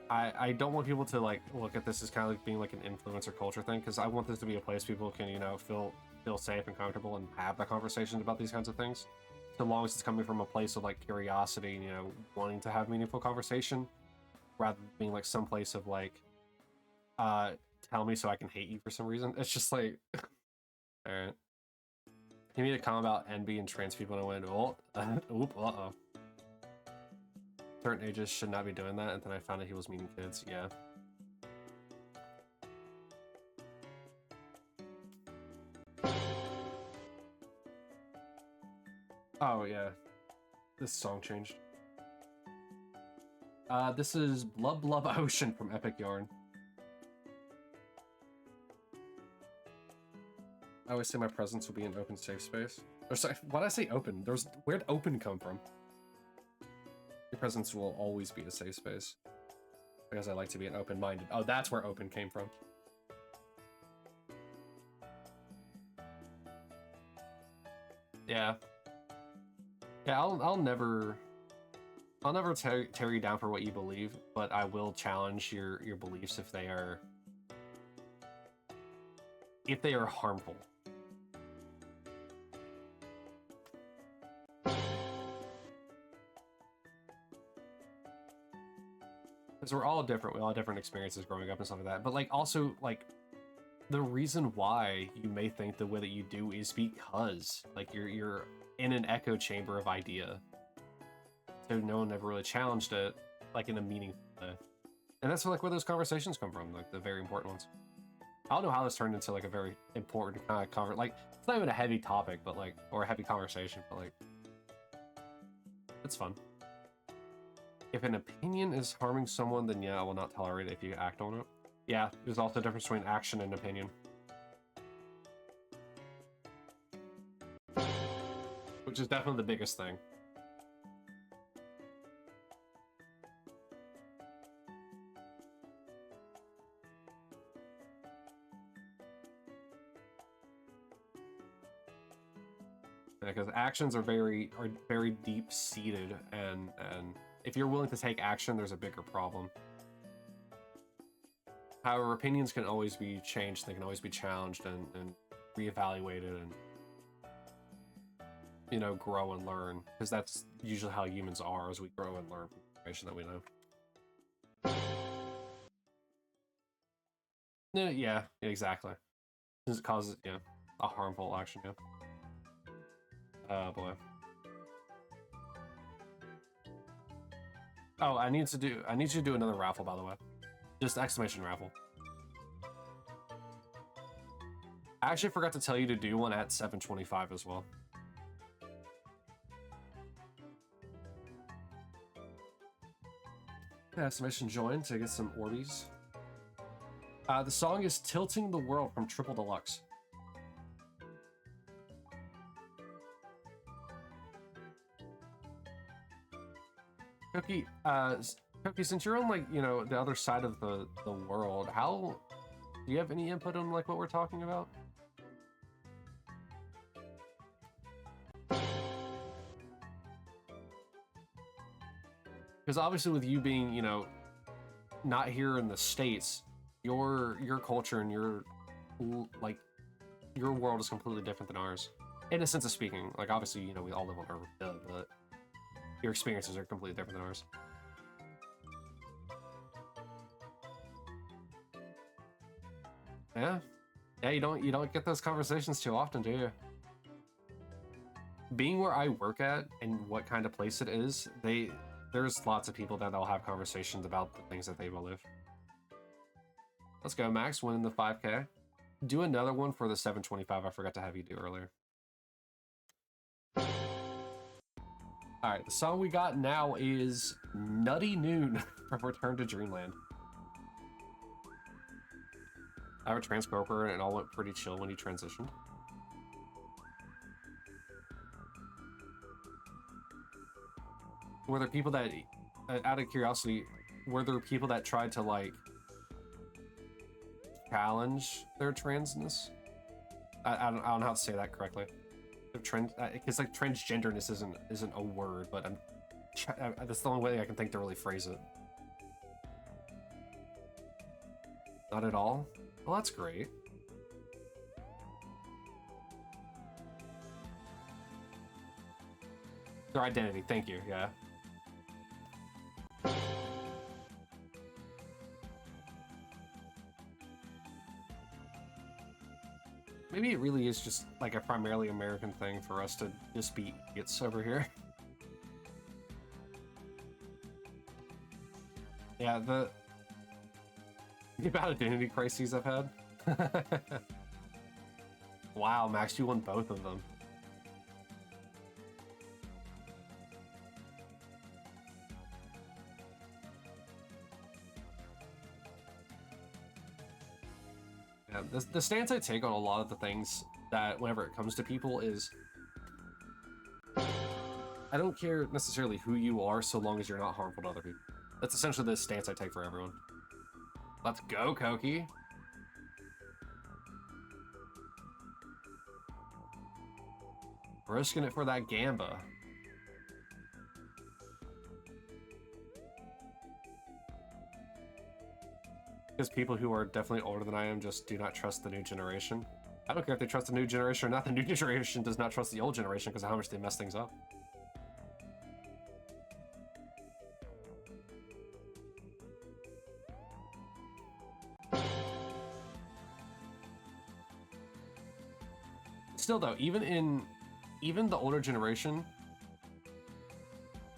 I don't want people to like look at this as kind of like being like an influencer culture thing, because I want this to be a place people can, you know, feel safe and comfortable and have that conversation about these kinds of things, so long as it's coming from a place of like curiosity and, you know, wanting to have meaningful conversation, rather than being like some place of like tell me so I can hate you for some reason. It's just like all right. He made a comment about envy and trans people, and I went, oh, oop, uh-oh. Certain ages should not be doing that, and then I found out he was meaning kids, yeah. Oh, yeah. This song changed. This is Blub Blub Ocean from Epic Yarn. I always say my presence will be an open, safe space. Or sorry, why did I say open? Where'd open come from? Your presence will always be a safe space. Because I like to be an open-minded. Oh, that's where open came from. Yeah. Yeah, I'll never tear you down for what you believe, but I will challenge your beliefs if they are harmful. Because we're all different, we all have different experiences growing up and stuff like that. But like also like the reason why you may think the way that you do is because like you're in an echo chamber of idea. So no one ever really challenged it like in a meaningful way. And that's like where those conversations come from, like the very important ones. I don't know how this turned into like a very important kind of like it's not even a heavy topic, but like, or a heavy conversation, but like it's fun. If an opinion is harming someone, then yeah, I will not tolerate it if you act on it. Yeah, there's also a difference between action and opinion. Which is definitely the biggest thing. Because actions are very deep seated, and if you're willing to take action, there's a bigger problem. However, opinions can always be changed, they can always be challenged and reevaluated, and you know, grow and learn, because that's usually how humans are, as we grow and learn from information that we know. Yeah, exactly. Since it causes, yeah, a harmful action, yeah. Oh boy. Oh, I need you to do another raffle, by the way. Just exclamation raffle. I actually forgot to tell you to do one at 7:25 as well. Estimation join to get some Orbeez. The song is Tilting the World from Triple Deluxe. Cookie, Cookie, since you're on, like, you know, the other side of the world, how do you have any input on, like, what we're talking about? Because obviously with you being, you know, not here in the States, your culture and your, like, your world is completely different than ours. In a sense of speaking. Like, obviously, you know, we all live on Earth, but your experiences are completely different than ours. Yeah. Yeah, you don't get those conversations too often, do you? Being where I work at and what kind of place it is, there's lots of people that they'll have conversations about the things that they believe. Let's go, Max, winning the 5K. Do another one for the 7:25 I forgot to have you do earlier. Alright, the song we got now is Nutty Noon from Return to Dreamland. I have a transcorper and it all went pretty chill when he transitioned. Were there people that, out of curiosity, were there people that tried to, like, challenge their transness? I don't know how to say that correctly. Because, like, transgenderness isn't a word, but that's the only way I can think to really phrase it. Not at all? Well, that's great. Their identity, thank you, yeah. Maybe it really is just like a primarily American thing for us to just be idiots over here. Yeah, the about identity crises I've had. Wow, Max, you won both of them. Yeah, the stance I take on a lot of the things that whenever it comes to people is I don't care necessarily who you are so long as you're not harmful to other people. That's essentially the stance I take for everyone. Let's go, Koki. Risking it for that Gamba. Because people who are definitely older than I am just do not trust the new generation. I don't care if they trust the new generation or not. The new generation does not trust the old generation because of how much they mess things up. Still though, even the older generation,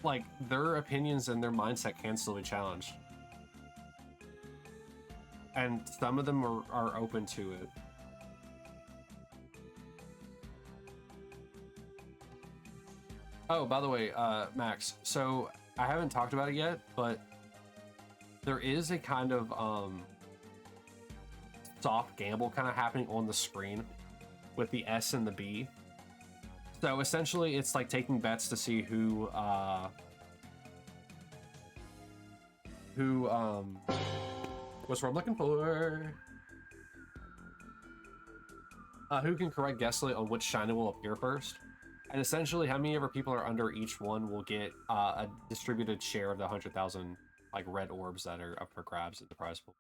like, their opinions and their mindset can still be challenged. And some of them are open to it. Oh, by the way, Max, so I haven't talked about it yet, but there is a kind of soft gamble kind of happening on the screen with the S and the B. So essentially it's like taking bets to see who what's what I'm looking for? Who can correct guesstimate on which shiny will appear first? And essentially, how many ever people are under each one will get a distributed share of the 100,000 like red orbs that are up for grabs at the prize pool.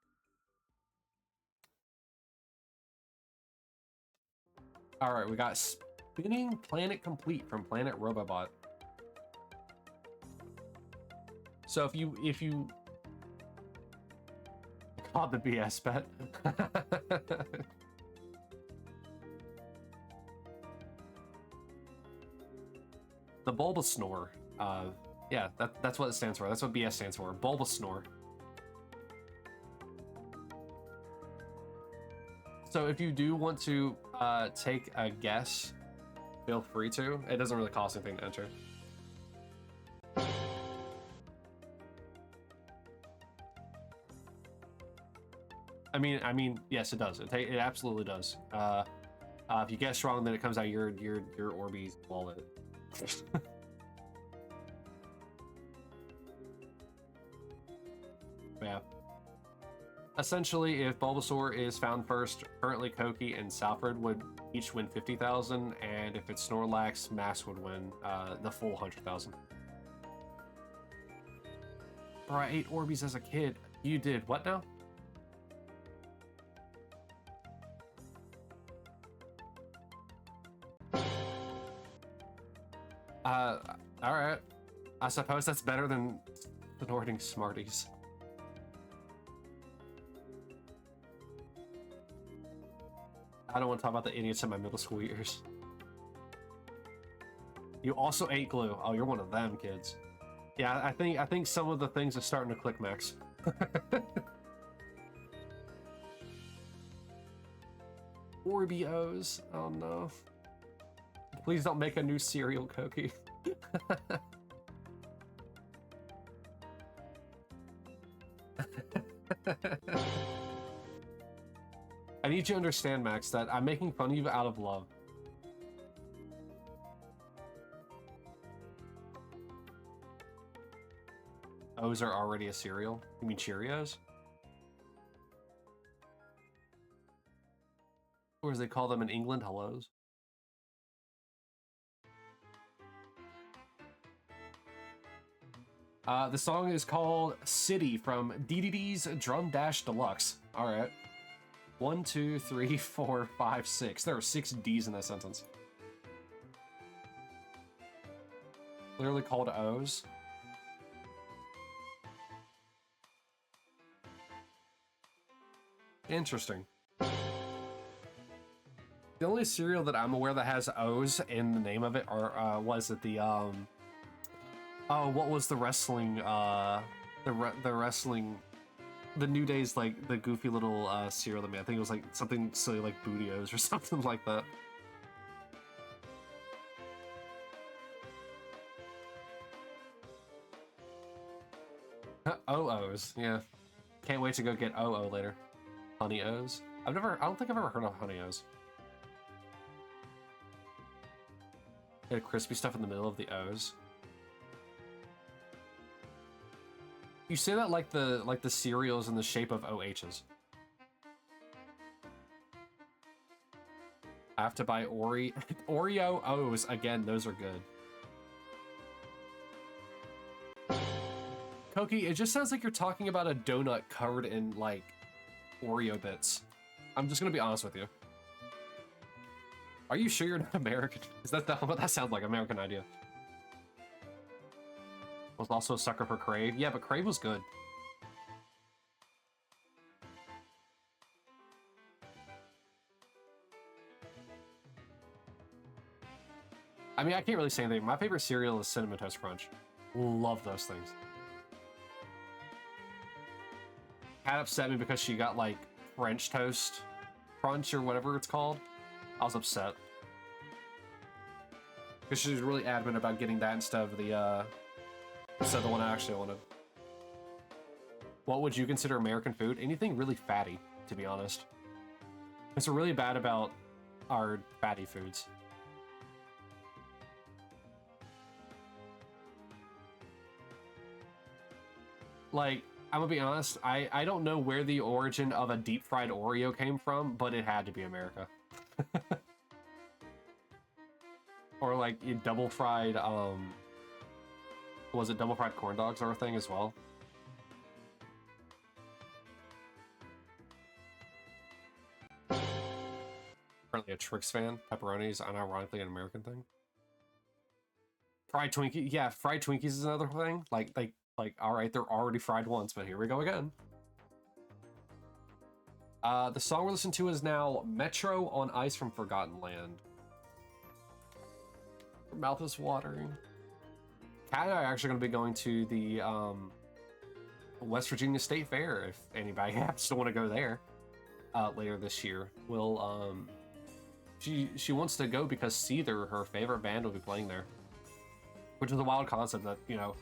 All right, we got Spinning Planet Complete from Planet Robobot. So if you called the BS bet. The Bulbasnore. Yeah, that's what it stands for. That's what BS stands for. Bulbasnore. So if you do want to take a guess, feel free to. It doesn't really cost anything to enter. I mean, yes, it does. It absolutely does. If you guess wrong, then it comes out your Orbeez wallet. Yeah. Essentially, if Bulbasaur is found first, currently Koki and Salford would each win 50,000, and if it's Snorlax, Max would win the full 100,000. Bro, I ate Orbeez as a kid. You did what now? Alright. I suppose that's better than snorting Smarties. I don't want to talk about the idiots in my middle school years. You also ate glue. Oh, you're one of them kids. Yeah, I think some of the things are starting to click, Max. Orbeez. Oh no. Please don't make a new cereal, Koki. I need you to understand, Max, that I'm making fun of you out of love. O's are already a cereal? You mean Cheerios? Or as they call them in England, hellos? The song is called City from DDD's Drum Dash Deluxe. Alright. 1, 2, 3, 4, 5, 6. There are 6 D's in that sentence. Literally called O's. Interesting. The only cereal that I'm aware that has O's in the name of it are was it the oh, what was the wrestling the wrestling, the New Day's, like the goofy little cereal that made, I think it was like something silly like Booty-O's or something like that. O-O's, yeah. Can't wait to go get O-O later. Honey O's. I don't think I've ever heard of Honey O's. Get crispy stuff in the middle of the O's. You say that like the cereals in the shape of OHs. I have to buy Oreo O's again. Those are good. Koki, it just sounds like you're talking about a donut covered in like Oreo bits. I'm just gonna be honest with you. Are you sure you're not American? Is that what that sounds like? American Idea. Was also a sucker for Crave. Yeah, but Crave was good. I mean, I can't really say anything. My favorite cereal is Cinnamon Toast Crunch. Love those things. Kat upset me because she got like French Toast Crunch or whatever it's called. I was upset. Because she was really adamant about getting that instead of the one I actually wanted. What would you consider American food? Anything really fatty, to be honest. It's really bad about our fatty foods. Like, I'm gonna be honest, I don't know where the origin of a deep fried Oreo came from, but it had to be America. Or like double fried, was it double fried corn dogs are a thing as well? Currently a Trix fan. Pepperoni is unironically an American thing. Fried Twinkie, yeah, fried Twinkies is another thing. Like, all right, they're already fried once, but here we go again. The song we're listening to is now Metro on Ice from Forgotten Land. Your mouth is watering. Kat and I are actually going to be going to the West Virginia State Fair if anybody happens to want to go there. later this year will she wants to go because Seether, her favorite band, will be playing there, which is a wild concept that, you know,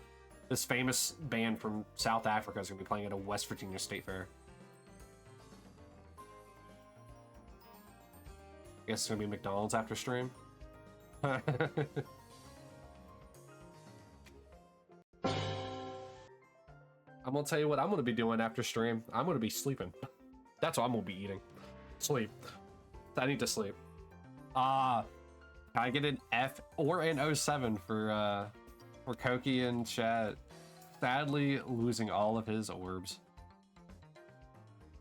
this famous band from South Africa is going to be playing at a West Virginia State Fair. I guess it's going to be McDonald's after stream. I'm going to tell you what I'm going to be doing after stream. I'm going to be sleeping. That's what I'm going to be eating. Sleep. I need to sleep. Can I get an F or an 07 for Koki and chat? Sadly, losing all of his orbs.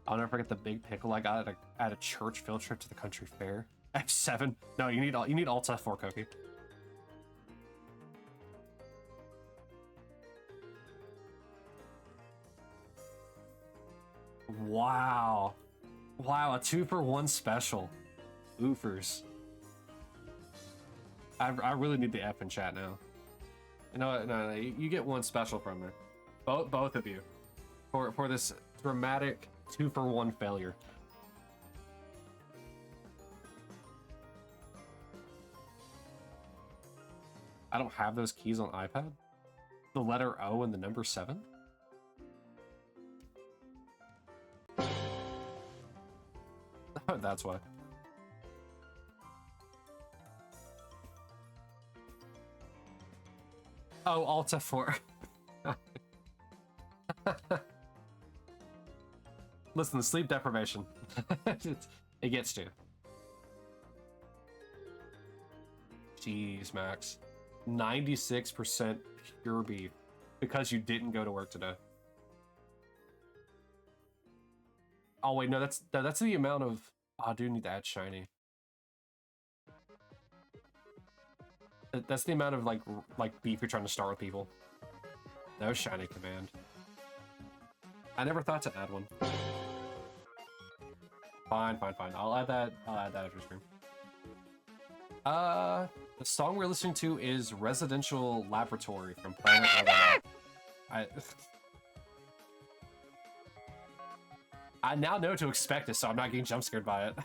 I'll never forget the big pickle I got at a church field trip to the country fair. F7. No, you need Alt F4, Koki. Wow. Wow, a 2-for-1 special. Oofers. I really need the F in chat now. You know what? No, you get one special from me. Both of you. For this dramatic 2-for-1 failure. I don't have those keys on iPad. The letter O and the number 7? That's why. Oh, Alt F4. Listen, the sleep deprivation. It gets to you. Jeez, Max. 96% pure beef because you didn't go to work today. Oh wait, no, that's the amount of. Oh, I do need to add shiny. That's the amount of like beef you're trying to start with people. No shiny command. I never thought to add one. Fine. I'll add that after stream. The song we're listening to is Residential Laboratory from Planet Level. I now know to expect it, so I'm not getting jump scared by it.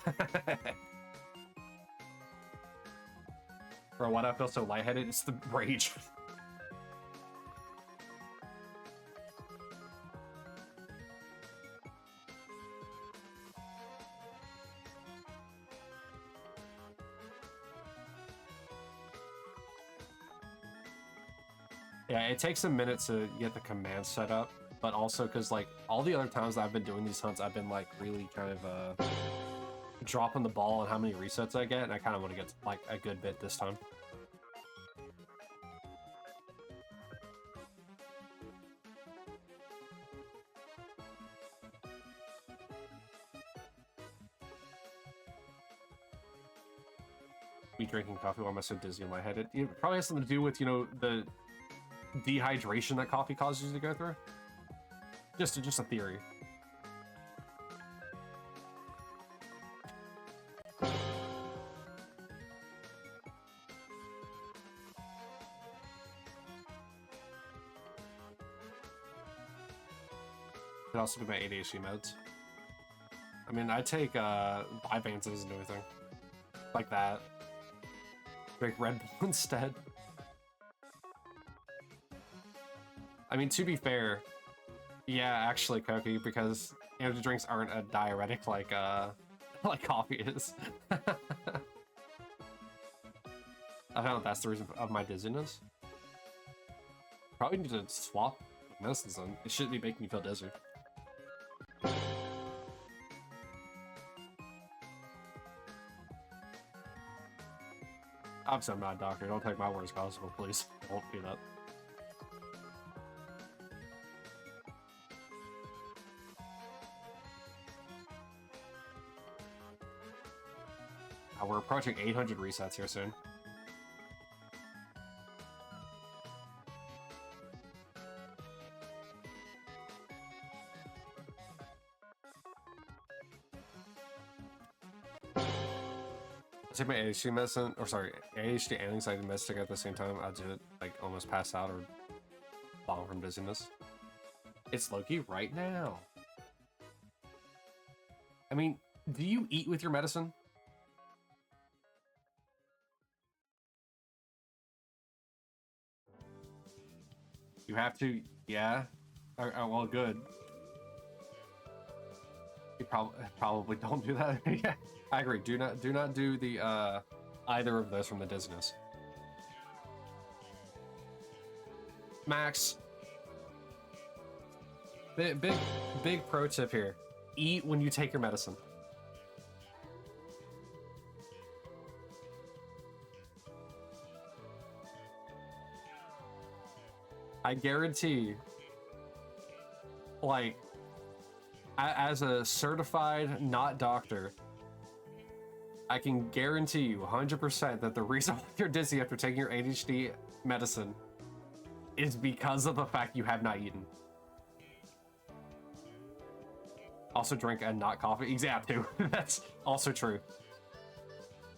Bro, why do I feel so lightheaded? It's the rage. Yeah, it takes a minute to get the command set up, but also because like all the other times that I've been doing these hunts, I've been like really kind of dropping the ball on how many resets I get, and I kind of want to get like a good bit this time. Me drinking coffee, why am I so dizzy and lightheaded? It probably has something to do with, you know, the dehydration that coffee causes you to go through. Just a theory. Could also be my ADHD meds. I mean, I take Vyvanses and everything like that. Drink Red Bull instead. I mean, to be fair, yeah, actually, Koki, because energy drinks aren't a diuretic like like coffee is. I found that's the reason of my dizziness. Probably need to swap medicines then. It shouldn't be making me feel dizzy. Obviously, I'm not a doctor. Don't take my word as gospel, please. Don't do that. We're approaching 800 resets here soon. I take my ADHD medicine, or sorry, ADHD and anxiety medicine at the same time. I do it like almost pass out or bomb from dizziness. It's Loki right now. I mean, Do you eat with your medicine? You have to, yeah. Well, good. You probably don't do that. Yeah, I agree. Do not do the either of those from the dizziness. Max, big pro tip here: eat when you take your medicine. I guarantee, like, as a certified not doctor, I can guarantee you 100% that the reason why you're dizzy after taking your ADHD medicine is because of the fact you have not eaten. Also drink and not coffee. Exactly. That's also true.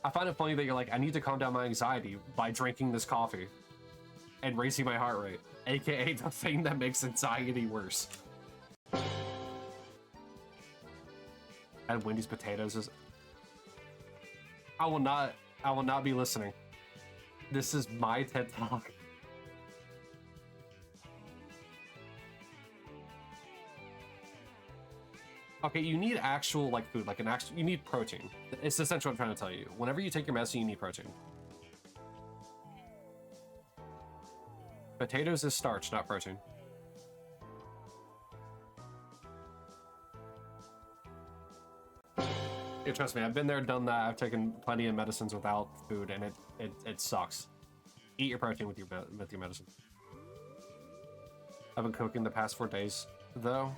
I find it funny that you're like, I need to calm down my anxiety by drinking this coffee and raising my heart rate, aka the thing that makes anxiety worse. And Wendy's potatoes is... I will not be listening. This is my TED Talk. Okay, you need actual, like, food, like an actual, you need protein. It's essentially what I'm trying to tell you. Whenever you take your medicine, you need protein. Potatoes is starch, not protein. Yeah, trust me, I've been there, done that. I've taken plenty of medicines without food, and it sucks. Eat your protein with your medicine. I've been cooking the past 4 days, though.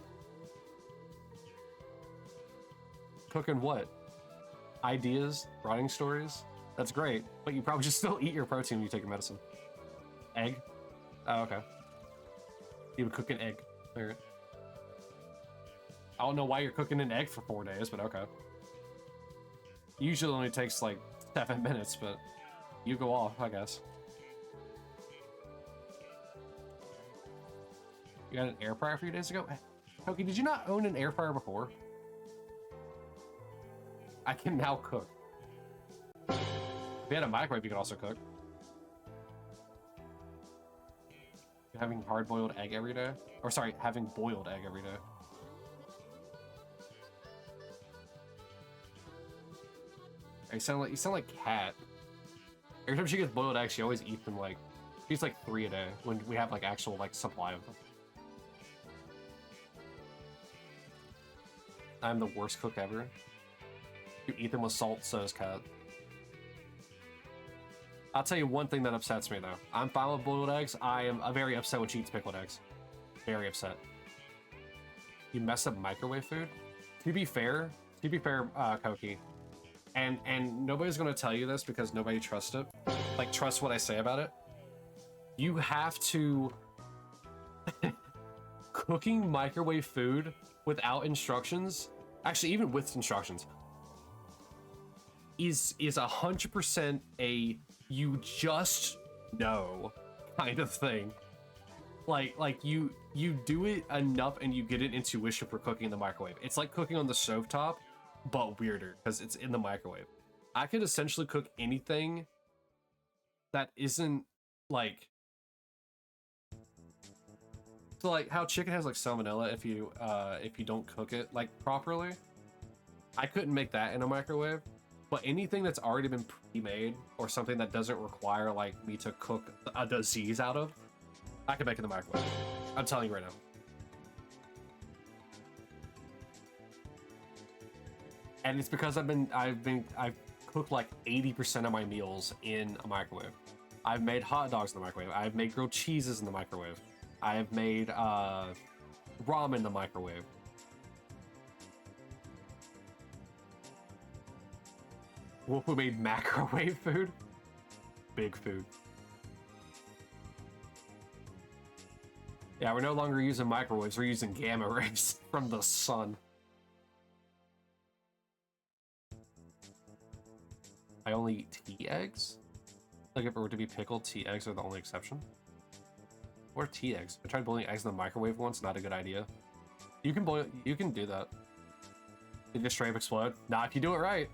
Cooking what? Ideas, writing stories. That's great, but you probably just still eat your protein when you take your medicine. Egg. Oh, okay. You would cook an egg. All right. I don't know why you're cooking an egg for 4 days, but okay. Usually only takes like 7 minutes, but you go off, I guess. You got an air fryer a few days ago? Toki, did you not own an air fryer before? I can now cook. If you had a microwave, you could also cook. You're having hard-boiled egg every day? Or sorry, having boiled egg every day. You sound like Cat. Every time she gets boiled eggs, she always eats them like, she eats like 3 a day when we have like actual like supply of them. I'm the worst cook ever. You eat them with salt, so is Cat. I'll tell you one thing that upsets me though. I'm fine with boiled eggs. I am very upset when she eats pickled eggs. Very upset. You mess up microwave food? To be fair, Koki, and nobody's gonna tell you this because nobody trusts it. Like, trust what I say about it. You have to... Cooking microwave food without instructions, actually even with instructions, is 100% a you just know kind of thing. Like you do it enough and you get an intuition for cooking in the microwave. It's like cooking on the stovetop, but weirder because it's in the microwave. I could essentially cook anything that isn't like... So like how chicken has like salmonella if you don't cook it like properly. I couldn't make that in a microwave, but anything that's already been pre-made or something that doesn't require like me to cook a disease out of, I can make in the microwave. I'm telling you right now. And it's because I've cooked like 80% of my meals in a microwave. I've made hot dogs in the microwave. I've made grilled cheeses in the microwave. I have made ramen in the microwave. What, we made microwave food? Big food. Yeah, we're no longer using microwaves, we're using gamma rays from the sun. I only eat tea eggs? Like if it were to be pickled, tea eggs are the only exception? What are tea eggs? I tried boiling eggs in the microwave once, not a good idea. You can do that. You just straight up explode. Not if you do it right.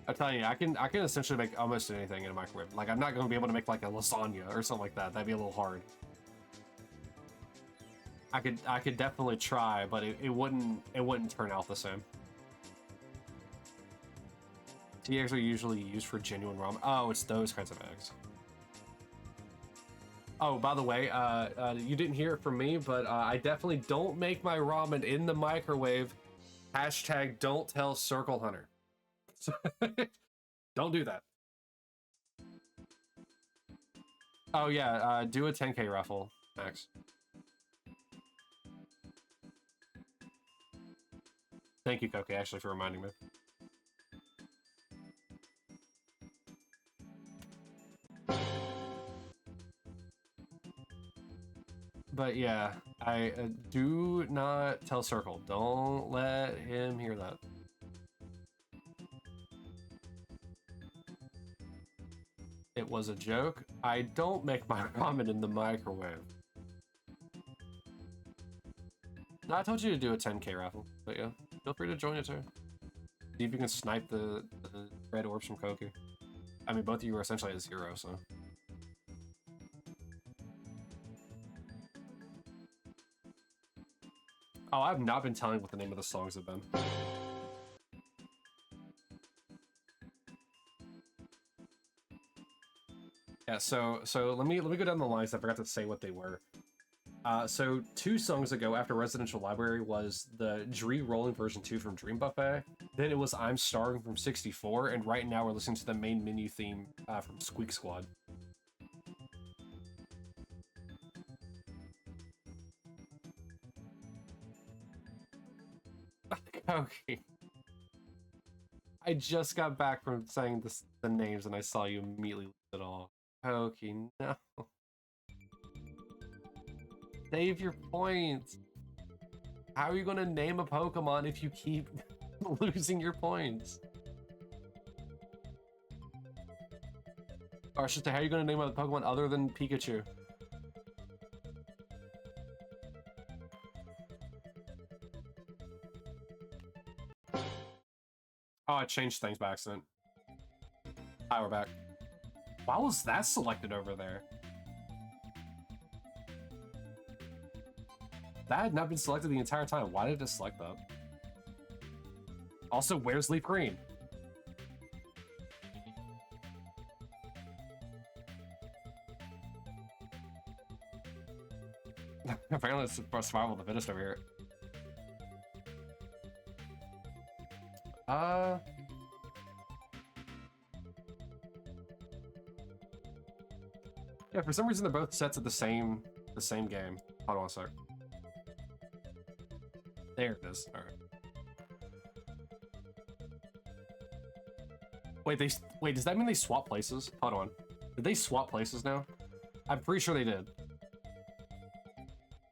I'm telling you, I can essentially make almost anything in a microwave. Like, I'm not going to be able to make like a lasagna or something like that. That'd be a little hard. I could definitely try, but it wouldn't turn out the same. Tea eggs are usually used for genuine ramen. Oh, it's those kinds of eggs. Oh, by the way, you didn't hear it from me, but I definitely don't make my ramen in the microwave. Hashtag don't tell Circle Hunter. Don't do that. Oh yeah, do a 10K raffle, Max. Thank you, Koki, actually, for reminding me. But yeah, I do not tell Circle. Don't let him hear that. It was a joke. I don't make my ramen in the microwave. No, I told you to do a 10K raffle, but yeah, feel free to join it too. See if you can snipe the red orbs from Koki. I mean, both of you are essentially at 0, so. Oh, I've not been telling what the name of the songs have been. Yeah, so let me go down the lines. I forgot to say what they were. So 2 songs ago, after Residential Library, was the Dree Rolling version 2 from Dream Buffet. Then it was I'm Starving from 64, and right now we're listening to the main menu theme from Squeak Squad. Okay. I just got back from saying the names and I saw you immediately lose it all. Okay, no. Save your points. How are you gonna name a Pokemon if you keep losing your points? Or I should say, how are you gonna name a Pokemon other than Pikachu? Oh, I changed things by accident. Hi, we're back. Why was that selected over there? That had not been selected the entire time. Why did it select that? Also, where's Leaf Green? Apparently it's survival of the fittest over here. Yeah, for some reason they're both sets of the same game. Hold on a sec. There it is. All right. Wait, does that mean they swap places? Hold on. Did they swap places now? I'm pretty sure they did.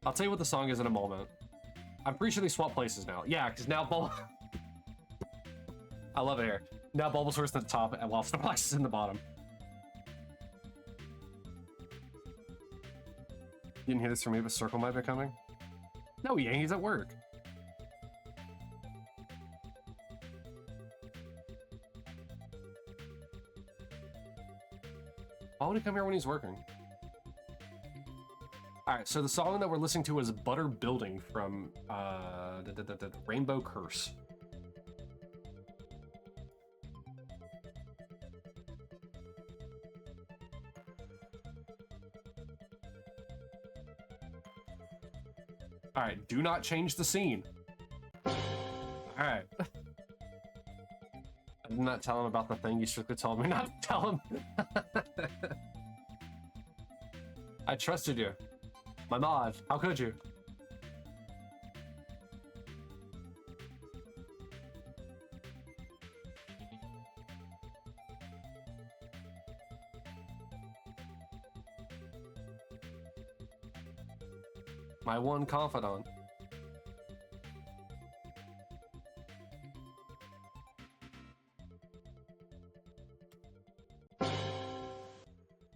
I'll tell you what the song is in a moment. I'm pretty sure they swap places now. Yeah, because now I love it here. Now Bulbasaur's at the top and while Snorlax is in the bottom. Didn't hear this from me, but Circle might be coming. No, yeah, he's at work. Why would he come here when he's working? Alright, so the song that we're listening to is Butter Building from Rainbow Curse. Alright, do not change the scene. Alright. I did not tell him about the thing you strictly told me not to tell him. I trusted you. My mod, how could you? My one confidant.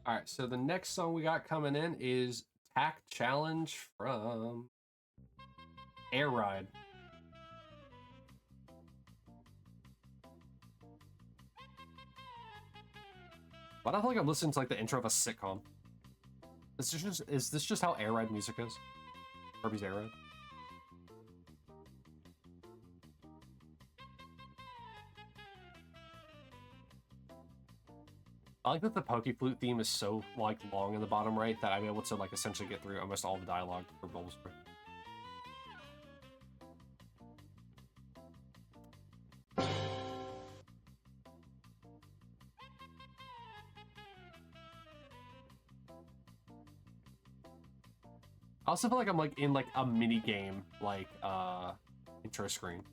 Alright, so the next song we got coming in is attack challenge from Air Ride. Why do I feel like I'm listening to like the intro of a sitcom? Is this just how Air Ride music is? Kirby's Air Ride? I like that the Poke Flute theme is so like long in the bottom right that I'm able to like essentially get through almost all the dialogue for Bulbasaur. I also feel like I'm like in like a mini game like intro screen.